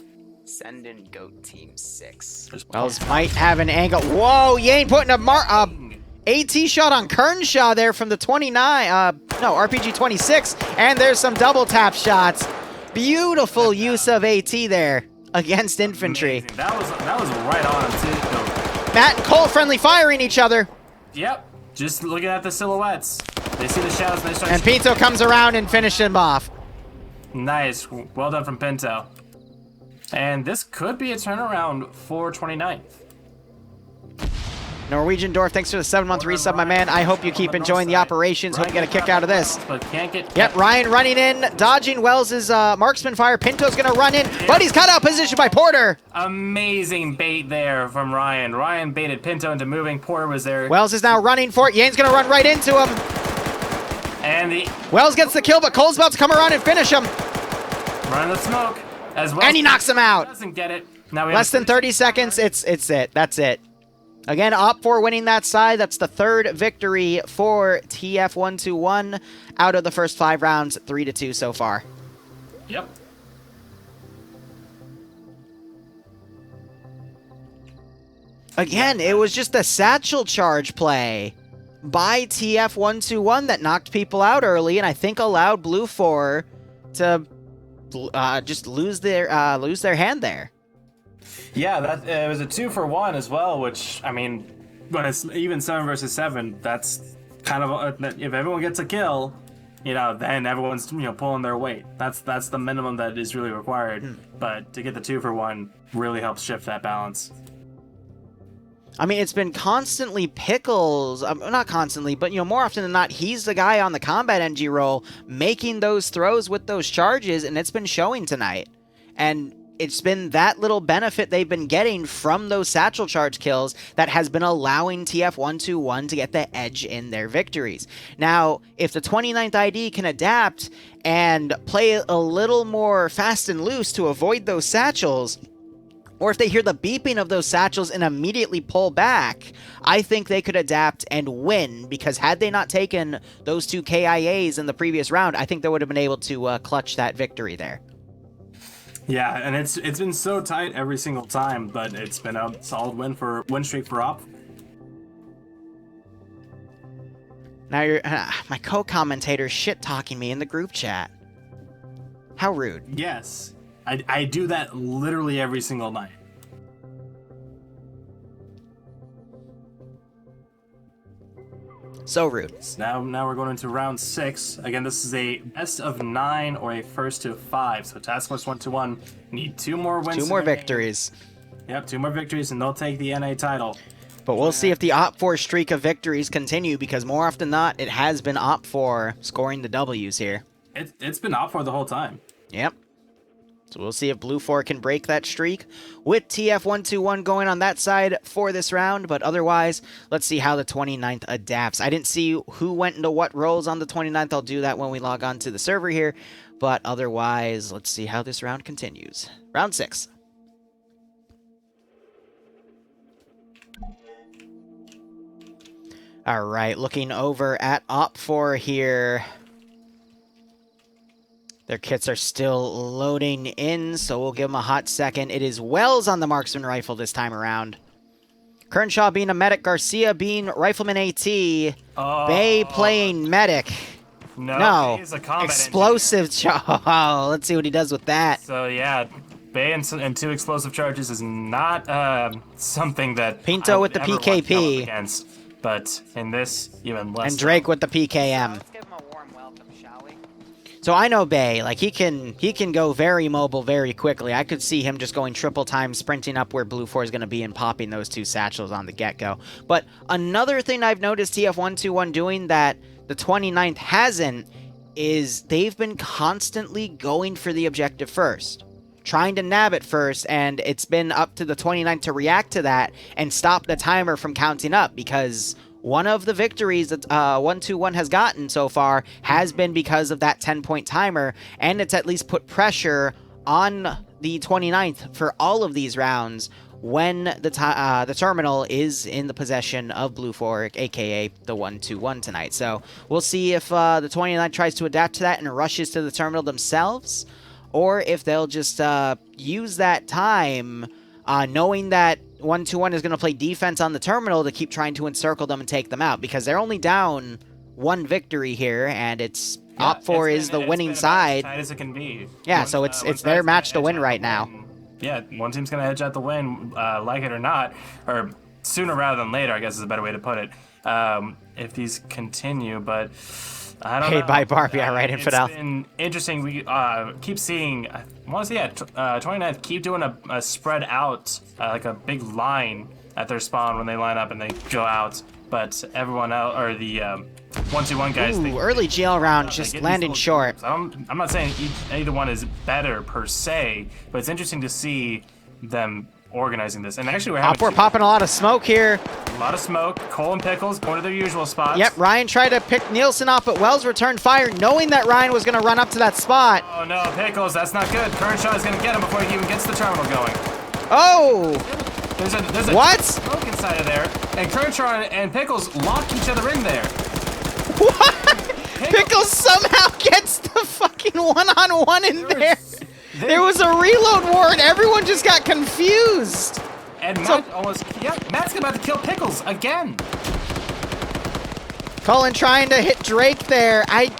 Send in GOAT Team 6. Wells might have an angle. Whoa, Yang putting a AT shot on Kernshaw there from the 29, RPG 26, and there's some double tap shots. Beautiful use of AT there against infantry. Amazing. That was right on him too. Matt and Cole friendly firing each other. Yep, just looking at the silhouettes. They see the shadows and they start. And Pinto comes around and finishes him off. Nice, well done from Pinto. And this could be a turnaround for 29th. Norwegian Dwarf, thanks for the 7-month resub, my man. I hope you keep enjoying the operations. Hope you get a kick out of this. But can't get... Yep, Ryan running in, dodging Wells' marksman fire. Pinto's going to run in, but he's cut out position by Porter. Amazing bait there from Ryan. Ryan baited Pinto into moving. Porter was there. Wells is now running for it. Yang's going to run right into him. And the Wells gets the kill, but Cole's about to come around and finish him. run the smoke as well. And he knocks him out. Doesn't get it. Now we Less than 30 seconds. It's it. That's it. Again, Op4 winning that side. That's the third victory for TF121 out of the first 5 rounds, 3-2 so far. Yep. Again, it was just a satchel charge play by TF121 that knocked people out early, and I think allowed Blue 4 to just lose their hand there. Yeah, that it was a 2-for-1 as well, which, I mean, when it's even 7 versus 7, that's kind of if everyone gets a kill, you know, then everyone's pulling their weight. That's the minimum that is really required. But to get the 2-for-1 really helps shift that balance. I mean, it's been constantly Pickles, not constantly, but, more often than not, he's the guy on the combat NG role making those throws with those charges, and it's been showing tonight. And it's been that little benefit they've been getting from those satchel charge kills that has been allowing TF121 to get the edge in their victories. Now, if the 29th ID can adapt and play a little more fast and loose to avoid those satchels, or if they hear the beeping of those satchels and immediately pull back, I think they could adapt and win, because had they not taken those 2 KIAs in the previous round, I think they would have been able to clutch that victory there. Yeah, and it's been so tight every single time, but it's been a solid win streak for Op. Now my co-commentator shit-talking me in the group chat. How rude. Yes, I do that literally every single night. So rude. So now we're going into round 6. Again, this is a best of 9 or a first to 5. So Task Force 121 need 2 more wins. 2 more victories. Yep, 2 more victories, and they'll take the NA title. But we'll see if the Op4 streak of victories continue, because more often than not, it has been Op4 scoring the W's here. It's been Op4 the whole time. Yep. So we'll see if Blue 4 can break that streak with TF121 going on that side for this round. But otherwise, let's see how the 29th adapts. I didn't see who went into what roles on the 29th. I'll do that when we log on to the server here. But otherwise, let's see how this round continues. Round 6. All right, looking over at Op4 here. Their kits are still loading in, so we'll give them a hot second. It is Wells on the marksman rifle this time around. Kernshaw being a medic, Garcia being rifleman AT, Bay playing medic. No, he's a combat explosive charge. Let's see what he does with that. So yeah, Bay and 2 explosive charges is not something that Pinto with the PKP against, but in this even less. And Drake with the PKM. Let's give him a warm welcome, shall we? So I know Bay, like he can go very mobile very quickly. I could see him just going triple time, sprinting up where Blue 4 is going to be and popping those 2 satchels on the get-go. But another thing I've noticed TF121 doing that the 29th hasn't is they've been constantly going for the objective first, trying to nab it first, and it's been up to the 29th to react to that and stop the timer from counting up, because one of the victories that 121 has gotten so far has been because of that 10-point timer, and it's at least put pressure on the 29th for all of these rounds when the terminal is in the possession of Blue 4, aka the 121 tonight. So we'll see if the 29th tries to adapt to that and rushes to the terminal themselves, or if they'll just use that time knowing that 121 is going to play defense on the terminal to keep trying to encircle them and take them out, because they're only down 1 victory here, and it's Op4 is the winning side. As tight as it can be. Yeah, so it's their match to win right now. Yeah, one team's going to edge out the win, like it or not, or sooner rather than later, I guess is a better way to put it, if these continue, but I don't know. Paid by Barbie, right, Infidel. It's been interesting. We keep seeing, I want to say, 29th keep doing a spread out, like a big line at their spawn when they line up and they go out, but everyone else, or the 121 guys. Early GL round just landing short. I'm not saying either one is better per se, but it's interesting to see them organizing this. And actually, we're having We're popping a lot of smoke here. a lot of smoke. Cole and Pickles going to their usual spots. Yep, Ryan tried to pick Nielsen off, but Wells returned fire, knowing that Ryan was going to run up to that spot. Oh no, Pickles, that's not good. Kearnshaw is going to get him before he even gets the terminal going. Oh! There's a What? smoke inside of there, and Kearnshaw and Pickles lock each other in there. What? Pickles somehow gets the fucking one-on-one in there. There was a reload war, and everyone just got confused. And Matt Matt's about to kill Pickles again. Cullen trying to hit Drake there. I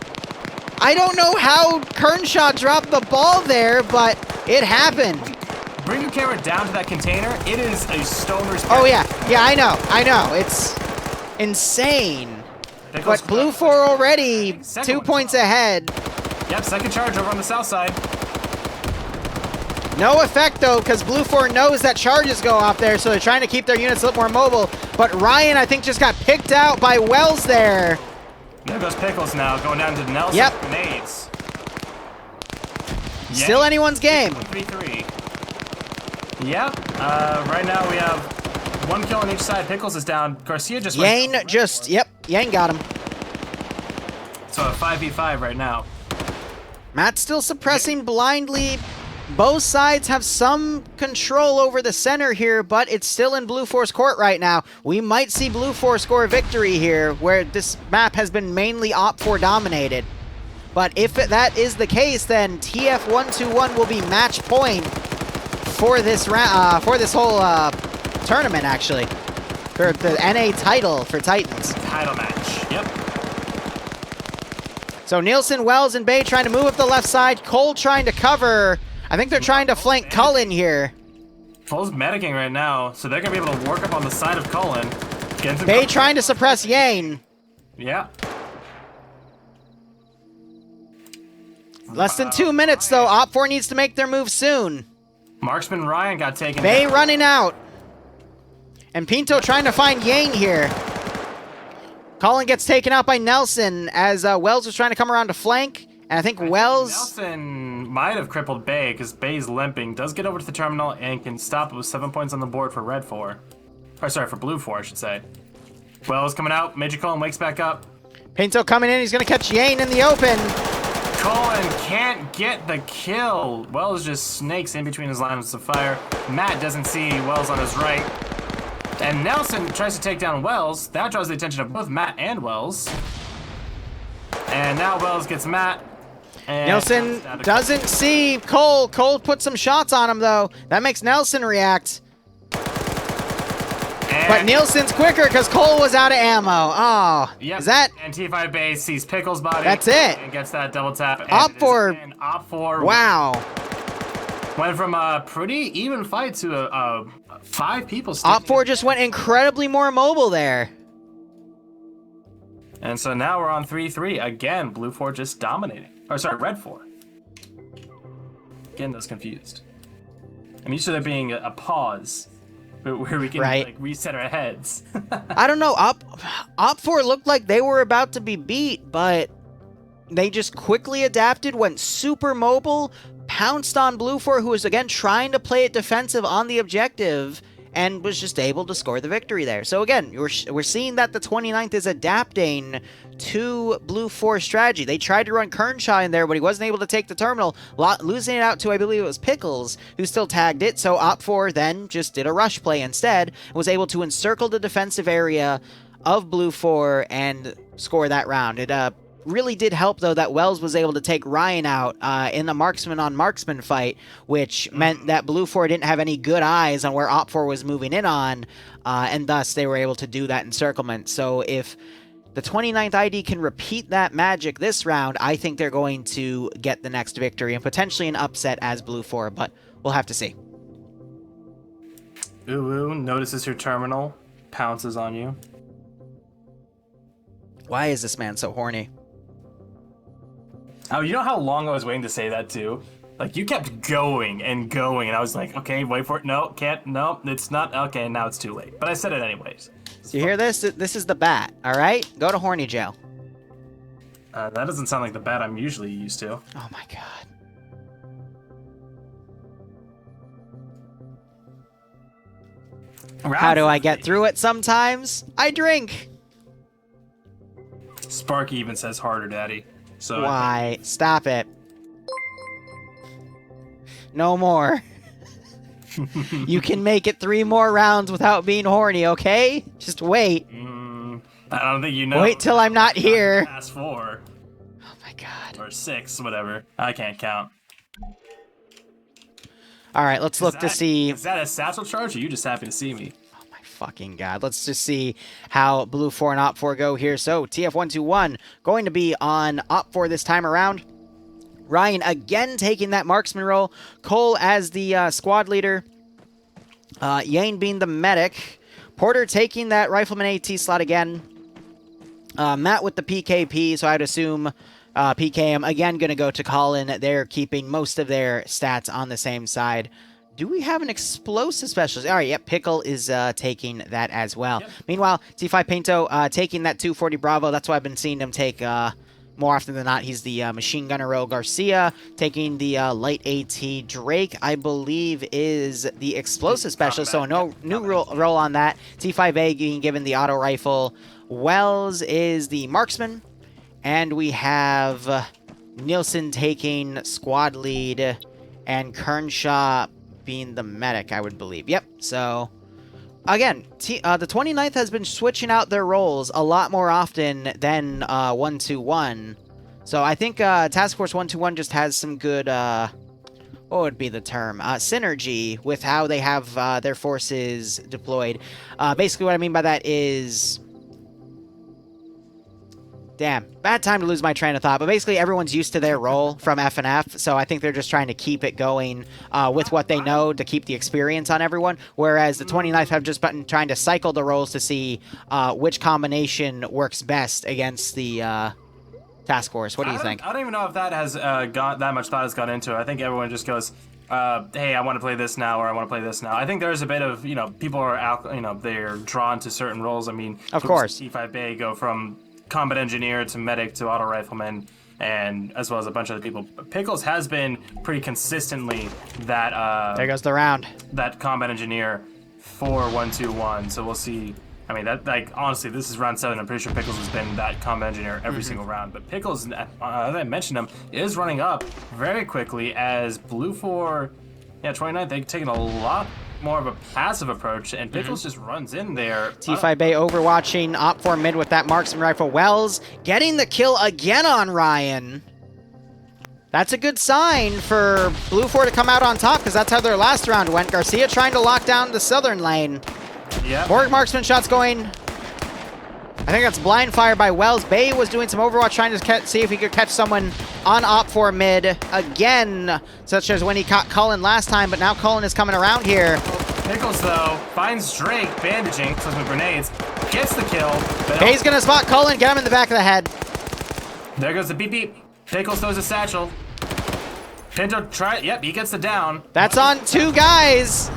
don't know how Kearnshaw dropped the ball there, but it happened. Bring your camera down to that container. It is a stoner's. Oh yeah, I know. It's insane. Pickles But Blue 4 already 2 points ahead. Yep, second charge over on the south side. No effect though, because Blue 4 knows that charges go off there, so they're trying to keep their units a little more mobile. But Ryan, I think, just got picked out by Wells there. There goes Pickles now, going down to Nelson. Yep. Grenades. Still anyone's game. 3-3. Yep. Right now we have 1 kill on each side. Pickles is down. Garcia just Yang Yang got him. So a 5v5 right now. Matt's still suppressing blindly. Both sides have some control over the center here, but it's still in Blue 4's court right now. We might see Blue 4 score a victory here, where this map has been mainly Op4 dominated. But if that is the case, then TF121 will be match point for this whole tournament, actually, for the NA title for Titans. Title match. Yep. So Nielsen, Wells, and Bay trying to move up the left side. Cole trying to cover. I think they're trying to flank Cullen here. Cole's medicing right now, so they're gonna be able to work up on the side of Cullen. Bay trying to suppress Yang. Yeah. Less than 2 minutes though. Op4 needs to make their move soon. Marksman Ryan got taken Bay down. running out. And Pinto trying to find Yang here. Cullen gets taken out by Nelson as Wells was trying to come around to flank. And I think Wells... Nelson might have crippled Bay because Bay's limping. Does get over to the terminal and can stop it with 7 points on the board for Red 4. Or sorry, for Blue 4, I should say. Wells coming out. Major Cullen wakes back up. Pinto coming in. He's going to catch Yang in the open. Cullen can't get the kill. Wells just snakes in between his lines of fire. Matt doesn't see Wells on his right. And Nelson tries to take down Wells. That draws the attention of both Matt and Wells. And now Wells gets Matt. And Nelson doesn't see Cole. Cole put some shots on him, though. That makes Nelson react. But Nielsen's quicker because Cole was out of ammo. Oh, yep. Is that... And T5 Bay sees Pickles' body. That's it. And gets that double tap. Op4. Op4. Wow. Went from a pretty even fight to a 5 people standing. Op4 just went incredibly more mobile there. And so now we're on 3-3. Again, Blue 4 just dominating. Or sorry, Red 4. Again, that's confused. I'm used to there being a pause where we can like reset our heads. I don't know. Op4 looked like they were about to be beat, but they just quickly adapted, went super mobile, pounced on Blue 4, who was again trying to play it defensive on the objective, and was just able to score the victory there. So again, we're seeing that the 29th is adapting to Blue 4's strategy. They tried to run Kearnshaw in there, but he wasn't able to take the terminal, losing it out to, I believe it was Pickles, who still tagged it. So Op4 then just did a rush play instead, and was able to encircle the defensive area of Blue 4 and score that round. It really did help, though, that Wells was able to take Ryan out in the marksman-on-marksman fight, which meant that Blue 4 didn't have any good eyes on where Op4 was moving in on, and thus they were able to do that encirclement. So if the 29th ID can repeat that magic this round, I think they're going to get the next victory and potentially an upset as Blue 4, but we'll have to see. Ooh, notices your terminal, pounces on you. Why is this man so horny? Oh, you know how long I was waiting to say that too? Like, you kept going and going, and I was like, okay, wait for it. No, can't. No, it's not. Okay, now it's too late. But I said it anyways. You hear this? This is the bat, all right? Go to horny jail. That doesn't sound like the bat I'm usually used to. Oh my god. How do I get through it sometimes? I drink. Sparky even says harder, Daddy. So Why? Stop it. No more. You can make it 3 more rounds without being horny, okay? Just wait. I don't think you know. Wait till I'm not here. Past 4. Oh my god. Or 6, whatever. I can't count. Alright, let's look to see. Is that a satchel charge, or you just happy to see me? Oh my fucking god. Let's just see how Blue 4 and Op 4 go here. So, TF121 going to be on Op 4 this time around. Ryan again taking that marksman role. Cole as the squad leader. Yane being the medic. Porter taking that rifleman AT slot again. Matt with the PKP, so I'd assume PKM again going to go to Colin. They're keeping most of their stats on the same side. Do we have an explosive specialist? All right, yep, Pickle is taking that as well. Yep. Meanwhile, T5 Pinto taking that 240 Bravo. That's why I've been seeing him take more often than not. He's the machine gunner role. Garcia taking the light AT. Drake, I believe, is the explosive specialist, so no new role on that. T5A being given the auto rifle. Wells is the marksman. And we have Nielsen taking squad lead and Kernshaw being the medic, I would believe. Yep, so again, the 29th has been switching out their roles a lot more often than 121. So I think Task Force 121 just has some good, what would be the term? Synergy with how they have their forces deployed. Basically what I mean by that is... Damn, bad time to lose my train of thought, but basically everyone's used to their role from FNF, so I think they're just trying to keep it going with what they know to keep the experience on everyone, whereas the 29th have just been trying to cycle the roles to see which combination works best against the task force. What do you think? I don't even know if that has got that much thought has gone into it. I think everyone just goes, hey, I want to play this now, or I want to play this now. I think there's a bit of, people are out, they're drawn to certain roles. I mean, of course, T5A go from combat engineer to medic to auto rifleman, and as well as a bunch of other people. Pickles has been pretty consistently that there goes the round, that combat engineer for 121. So we'll see. I mean, that, like, honestly, this is round 7. I'm pretty sure Pickles has been that combat engineer every single round. But Pickles, as I mentioned him, is running up very quickly as Blue 4, 29, they've taken a lot more of a passive approach, and Pickles just runs in there. T5A overwatching Op 4 mid with that marksman rifle. Wells getting the kill again on Ryan. That's a good sign for Blue 4 to come out on top, because that's how their last round went. Garcia trying to lock down the southern lane. Yeah. More marksman shots going. I think that's blind fire by Wells. Bay was doing some overwatch, trying to see if he could catch someone on Op 4 mid again, such as when he caught Cullen last time, but now Cullen is coming around here. Pickles, though, finds Drake bandaging, so with grenades, gets the kill. Bay's gonna spot Cullen, get him in the back of the head. There goes the beep beep. Pickles throws a satchel. Pinto yep, he gets the down. That's on 2 guys.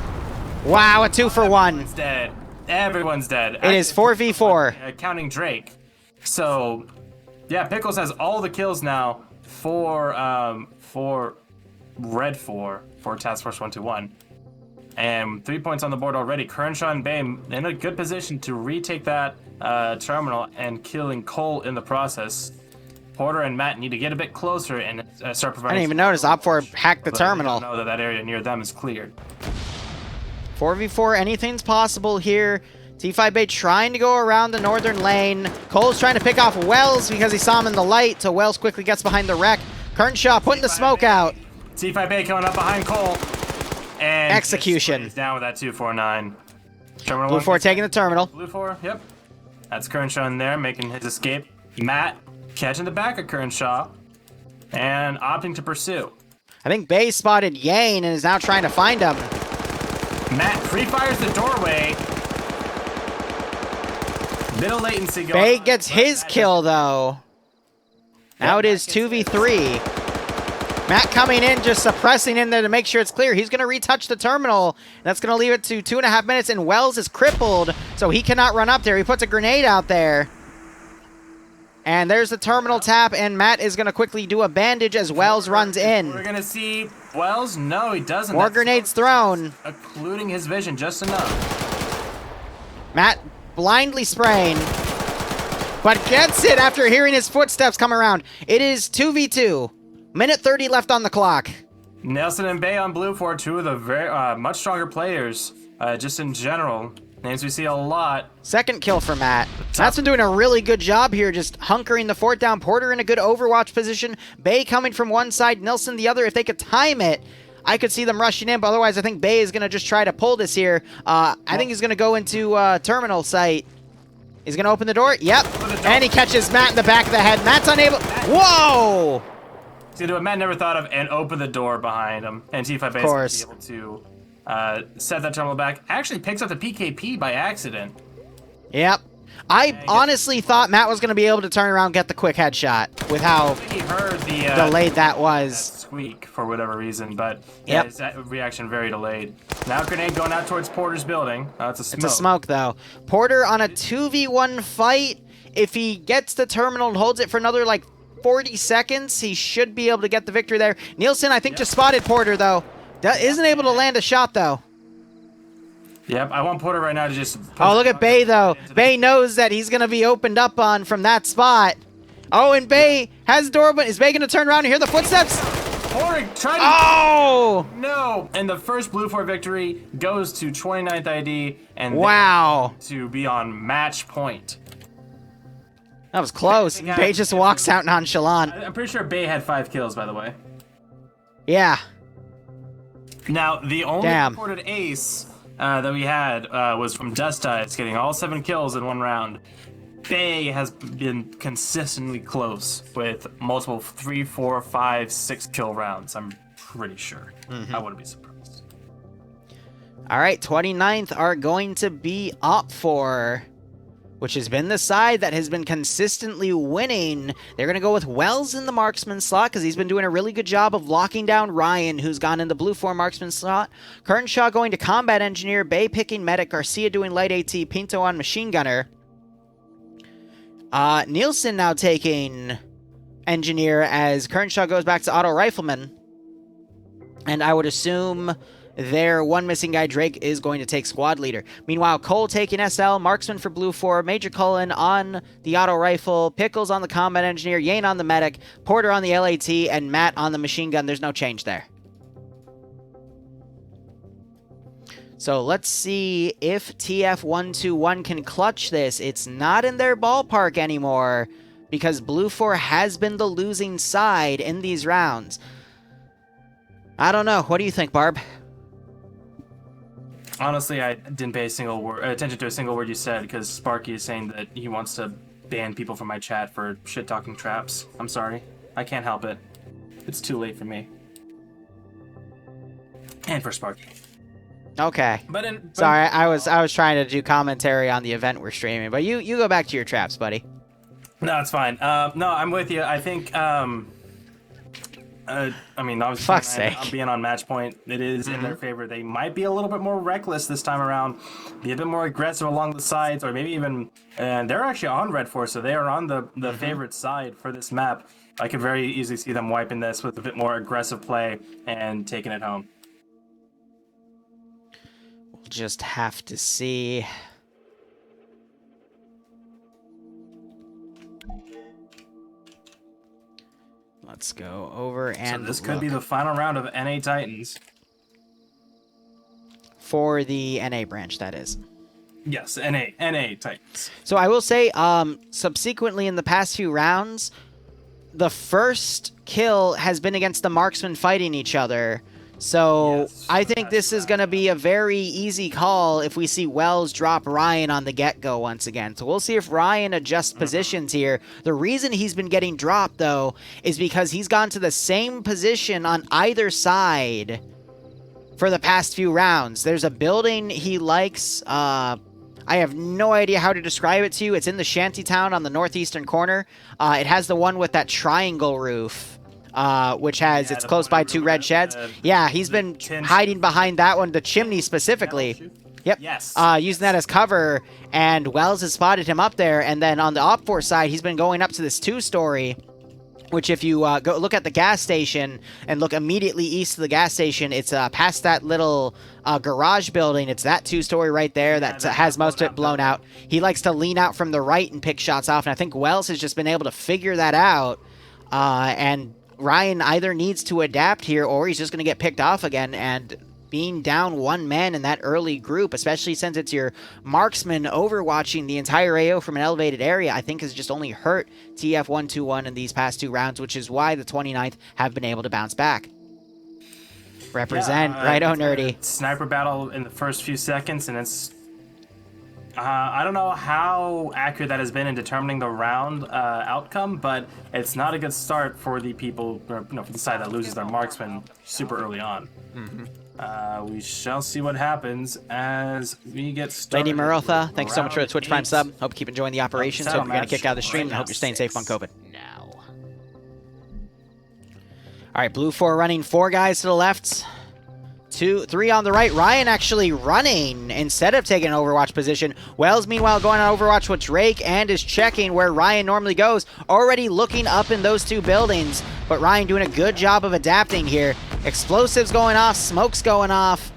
Wow, a 2-for-1. Everyone's dead. Everyone's dead. It is 4v4. Counting Drake. So, yeah, Pickles has all the kills now for Red 4 for Task Force 121. And 3 points on the board already. Kernshaw and Bay in a good position to retake that terminal and killing Cole in the process. Porter and Matt need to get a bit closer and start providing... I didn't even notice Op 4 hacked the terminal. They don't know that area near them is cleared. 4v4, anything's possible here. T5A trying to go around the northern lane. Cole's trying to pick off Wells because he saw him in the light, so Wells quickly gets behind the wreck. Kernshaw putting the smoke out. T5A coming up behind Cole. And execution. He's down with that 249. Terminal Blue 4 taking the terminal. Blue 4, yep. That's Kernshaw in there making his escape. Matt catching the back of Kernshaw and opting to pursue. I think Bay spotted Yane and is now trying to find him. Matt free-fires the doorway. Little latency going Bay on, gets his kill, though. Now it is 2v3. Matt coming in, just suppressing in there to make sure it's clear. He's going to retouch the terminal. That's going to leave it to 2.5 minutes, and Wells is crippled, so he cannot run up there. He puts a grenade out there. And there's the terminal tap, and Matt is going to quickly do a bandage as Wells runs in. We're going to see Wells. No, he doesn't. More grenades thrown. Occluding his vision just enough. Matt blindly spraying, but gets it after hearing his footsteps come around. It is 2v2. Minute 30 left on the clock. Nelson and Bay on blue for two of the very much stronger players, just in general. Names we see a lot. Second kill for Matt. Matt's been doing a really good job here, just hunkering the fort down. Porter in a good overwatch position. Bay coming from one side, Nilsson the other. If they could time it, I could see them rushing in, but otherwise I think Bay is going to just try to pull this here. I think he's going to go into terminal site. He's going to open the door. Yep. And he catches Matt in the back of the head. Matt's unable. Whoa! See, what Matt never thought of, and open the door behind him. And T5 Bay is able to set that terminal back. Actually picks up the PKP by accident. Yep. I honestly thought Matt was going to be able to turn around and get the quick headshot with how He heard the delayed that was. squeak for whatever reason, but yeah, his reaction very delayed. Now grenade going out towards Porter's building. It's a smoke. It's a smoke, though. Porter on a 2v1 fight. If he gets the terminal and holds it for another, like, 40 seconds, he should be able to get the victory there. Nielsen, I think, just spotted Porter, though. Isn't able to land a shot, though. Yep, I want Porter right now to just... Oh, look at Bay, though. Bay knows that he's going to be opened up on from that spot. Oh, and Bay has the door open. Is Bay going to turn around and hear the footsteps? Porter tried to... Oh! No! And the first Blue 4 victory goes to 29th ID, and wow. to be on match point. That was close. Bay just walks out nonchalant. I'm pretty sure Bay had 5 kills, by the way. Yeah. Now, the only Damn. reported ace that we had was from Dust Eyes, getting all 7 kills in 1 round. Bay has been consistently close with multiple 3, 4, 5, 6 kill rounds, I'm pretty sure. I wouldn't be surprised. All right, 29th are going to be up for, which has been the side that has been consistently winning. They're going to go with Wells in the marksman slot because he's been doing a really good job of locking down Ryan, who's gone in the blue 4 marksman slot. Kernshaw going to combat engineer, Bay picking medic, Garcia doing light AT, Pinto on machine gunner. Nielsen now taking engineer as Kernshaw goes back to auto rifleman. And I would assume their one missing guy, Drake, is going to take squad leader. Meanwhile, Cole taking SL, marksman for blue 4, Major Cullen on the auto rifle, Pickles on the combat engineer, Yane on the medic, Porter on the LAT, and Matt on the machine gun. There's no change there. So let's see if TF121 can clutch this. It's not in their ballpark anymore because blue 4 has been the losing side in these rounds. I don't know. What do you think, Barb? Honestly, I didn't pay attention to a single word you said because Sparky is saying that he wants to ban people from my chat for shit-talking traps. I'm sorry. I can't help it. It's too late for me. And for Sparky. Okay. Sorry, I was trying to do commentary on the event we're streaming, but you go back to your traps, buddy. No, it's fine. No, I'm with you. I think I mean, obviously, Fuck's sake. I'm being on match point. It is in their favor. They might be a little bit more reckless this time around, be a bit more aggressive along the sides, or maybe even. And they're actually on red 4, so they are on the favorite side for this map. I could very easily see them wiping this with a bit more aggressive play and taking it home. We'll just have to see. Let's go over and so this could be the final round of NA Titans. For the NA branch, that is. Yes, NA Titans. So I will say, subsequently in the past few rounds, the first kill has been against the marksmen fighting each other. So Yes, I think this is going to be a very easy call if we see Wells drop Ryan on the get-go once again. So we'll see if Ryan adjusts positions here. The reason he's been getting dropped, though, is because he's gone to the same position on either side for the past few rounds. There's a building he likes. I have no idea how to describe it to you. It's in the shantytown on the northeastern corner. It has the one with that triangle roof. Which has, it's close by 2 red sheds. Yeah, he's been hiding behind that one, the chimney specifically. Yep. Yes. Using that as cover, and Wells has spotted him up there, and then on the Op4 side, he's been going up to this 2-story, which if you go look at the gas station and look immediately east of the gas station, it's past that little garage building. It's that 2-story right there that has most of it blown out. He likes to lean out from the right and pick shots off, and I think Wells has just been able to figure that out. And Ryan either needs to adapt here or he's just going to get picked off again, and being down 1 man in that early group, especially since it's your marksman overwatching the entire AO from an elevated area, I think has just only hurt TF121 in these past 2 rounds, which is why the 29th have been able to bounce back. Represent, righto nerdy. Sniper battle in the first few seconds, and it's... I don't know how accurate that has been in determining the round outcome, but it's not a good start for the people, or, for the side that loses their marksman super early on. We shall see what happens as we get started. Lady Marotha, thanks so much for the Twitch Prime sub. Hope you keep enjoying the operations. Hope you're going to kick out of the stream, and hope you're staying safe on COVID. Now. All right, Blue 4 running 4 guys to the left. 2, 3 on the right. Ryan actually running instead of taking an Overwatch position. Wells, meanwhile, going on Overwatch with Drake and is checking where Ryan normally goes. Already looking up in those 2 buildings, but Ryan doing a good job of adapting here. Explosives going off, smokes going off.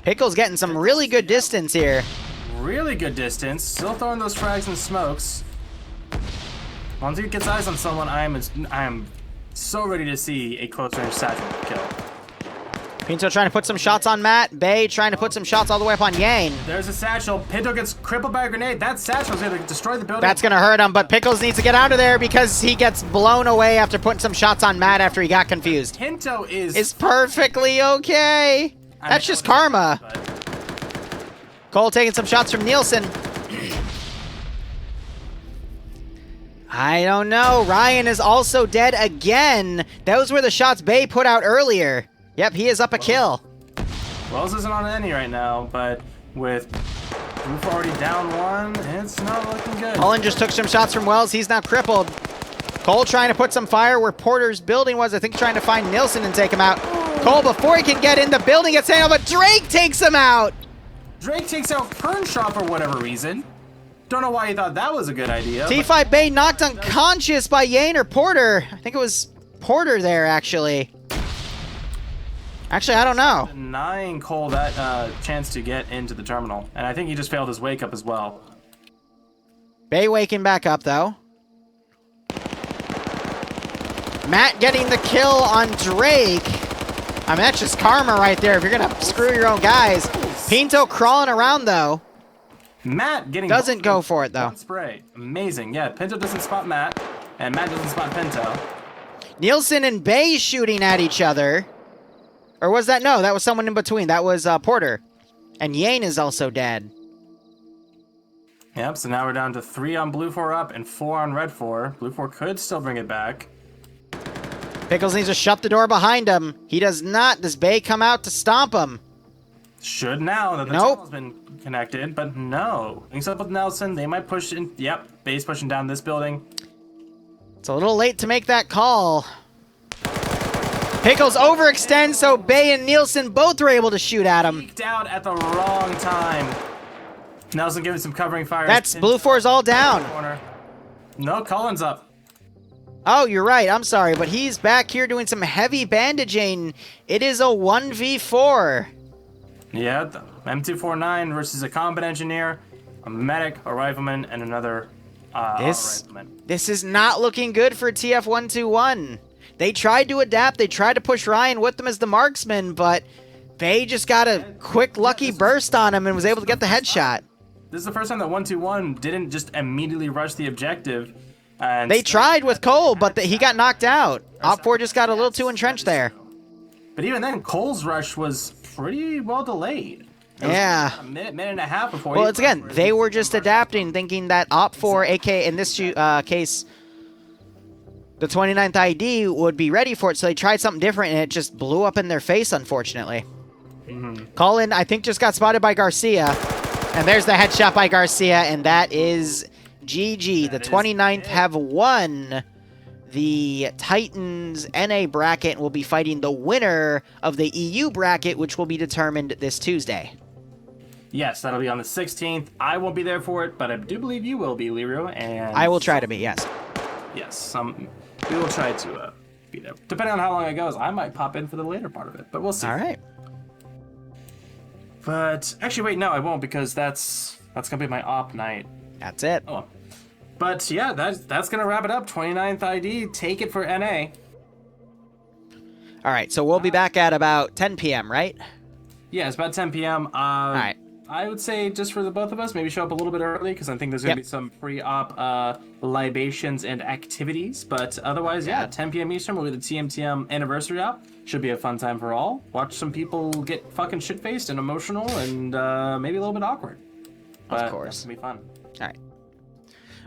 Pickle's getting some really good distance here. Really good distance. Still throwing those frags and smokes. Once he gets eyes on someone, I am so ready to see a close range satchel kill. Pinto trying to put some shots on Matt. Bay trying to put some shots all the way up on Yang. There's a satchel. Pinto gets crippled by a grenade. That satchel's going to destroy the building. That's going to hurt him, but Pickles needs to get out of there because he gets blown away after putting some shots on Matt after he got confused. Pinto is perfectly okay. That's just karma. Cole taking some shots from Nielsen. I don't know. Ryan is also dead again. Those were the shots Bay put out earlier. Yep, he is up a kill. Wells isn't on any right now, but with Roof already down 1, it's not looking good. Cullen just took some shots from Wells. He's now crippled. Cole trying to put some fire where Porter's building was. I think trying to find Nielsen and take him out. Cole, before he can get in the building, gets hit, but Drake takes him out. Drake takes out Pernshaw for whatever reason. Don't know why he thought that was a good idea. T5 Bay knocked unconscious by Yane or Porter. I think it was Porter there, actually. Actually, I don't know. Denying Cole that chance to get into the terminal. And I think he just failed his wake up as well. Bay waking back up, though. Matt getting the kill on Drake. I mean, that's just karma right there if you're going to screw your own guys. Pinto crawling around, though. Matt getting... Doesn't go for it, though. One spray. Amazing. Yeah, Pinto doesn't spot Matt, and Matt doesn't spot Pinto. Nielsen and Bay shooting at each other. Or was that... No, that was someone in between. That was Porter. And Yane is also dead. Yep, so now we're down to 3 on Blue 4 up and 4 on Red 4. Blue 4 could still bring it back. Pickles needs to shut the door behind him. He does not. Does Bay come out to stomp him? Should now that the tunnel's been connected, but no. Links up with Nelson. They might push in. Yep, Bay's pushing down this building. It's a little late to make that call. Pickles overextends, so Bay and Nielsen both were able to shoot at him. Peeked out at the wrong time. Nelson giving some covering fire. That's Blue 4's all down. No, Cullen's up. Oh, you're right. I'm sorry, but he's back here doing some heavy bandaging. It is a 1v4. Yeah, the M249 versus a combat engineer, a medic, a rifleman, and another rifleman. This is not looking good for TF121. They tried to adapt. They tried to push Ryan with them as the marksman, but Bay just got a quick, lucky burst on him and was able to get the headshot. This is the first time that 121 didn't just immediately rush the objective. And they tried with Cole, but he got knocked out. Op4 just got a little too entrenched there. But even then, Cole's rush was pretty well delayed. Yeah. A minute and a half before. Well, it's again, they were just adapting, thinking that Op4, aka in this case, the 29th ID would be ready for it, so they tried something different, and it just blew up in their face, unfortunately. Colin, I think, just got spotted by Garcia. And there's the headshot by Garcia, and that is GG. The 29th have won the Titans NA bracket and will be fighting the winner of the EU bracket, which will be determined this Tuesday. Yes, that'll be on the 16th. I won't be there for it, but I do believe you will be, Liru. And I will try to be, yes. Yes, we will try to be there. Depending on how long it goes, I might pop in for the later part of it, but we'll see. All right. But actually, wait, no, I won't because that's gonna be my op night. That's it. Oh, well. But yeah, that's gonna wrap it up. 29th ID, take it for NA. All right, so we'll be back at about 10 p.m., right? Yeah, it's about 10 p.m. All right. I would say just for the both of us, maybe show up a little bit early because I think there's gonna be some pre-op libations and activities. But otherwise, yeah, 10 p.m. Eastern will be the TMTM anniversary op. Should be a fun time for all. Watch some people get fucking shit-faced and emotional and maybe a little bit awkward. But of course. That's gonna be fun. All right.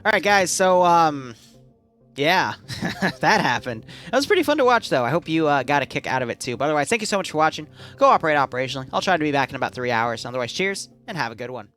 All right, guys. So, yeah, that happened. That was pretty fun to watch, though. I hope you got a kick out of it, too. But otherwise, thank you so much for watching. Go operate operationally. I'll try to be back in about 3 hours. Otherwise, cheers, and have a good one.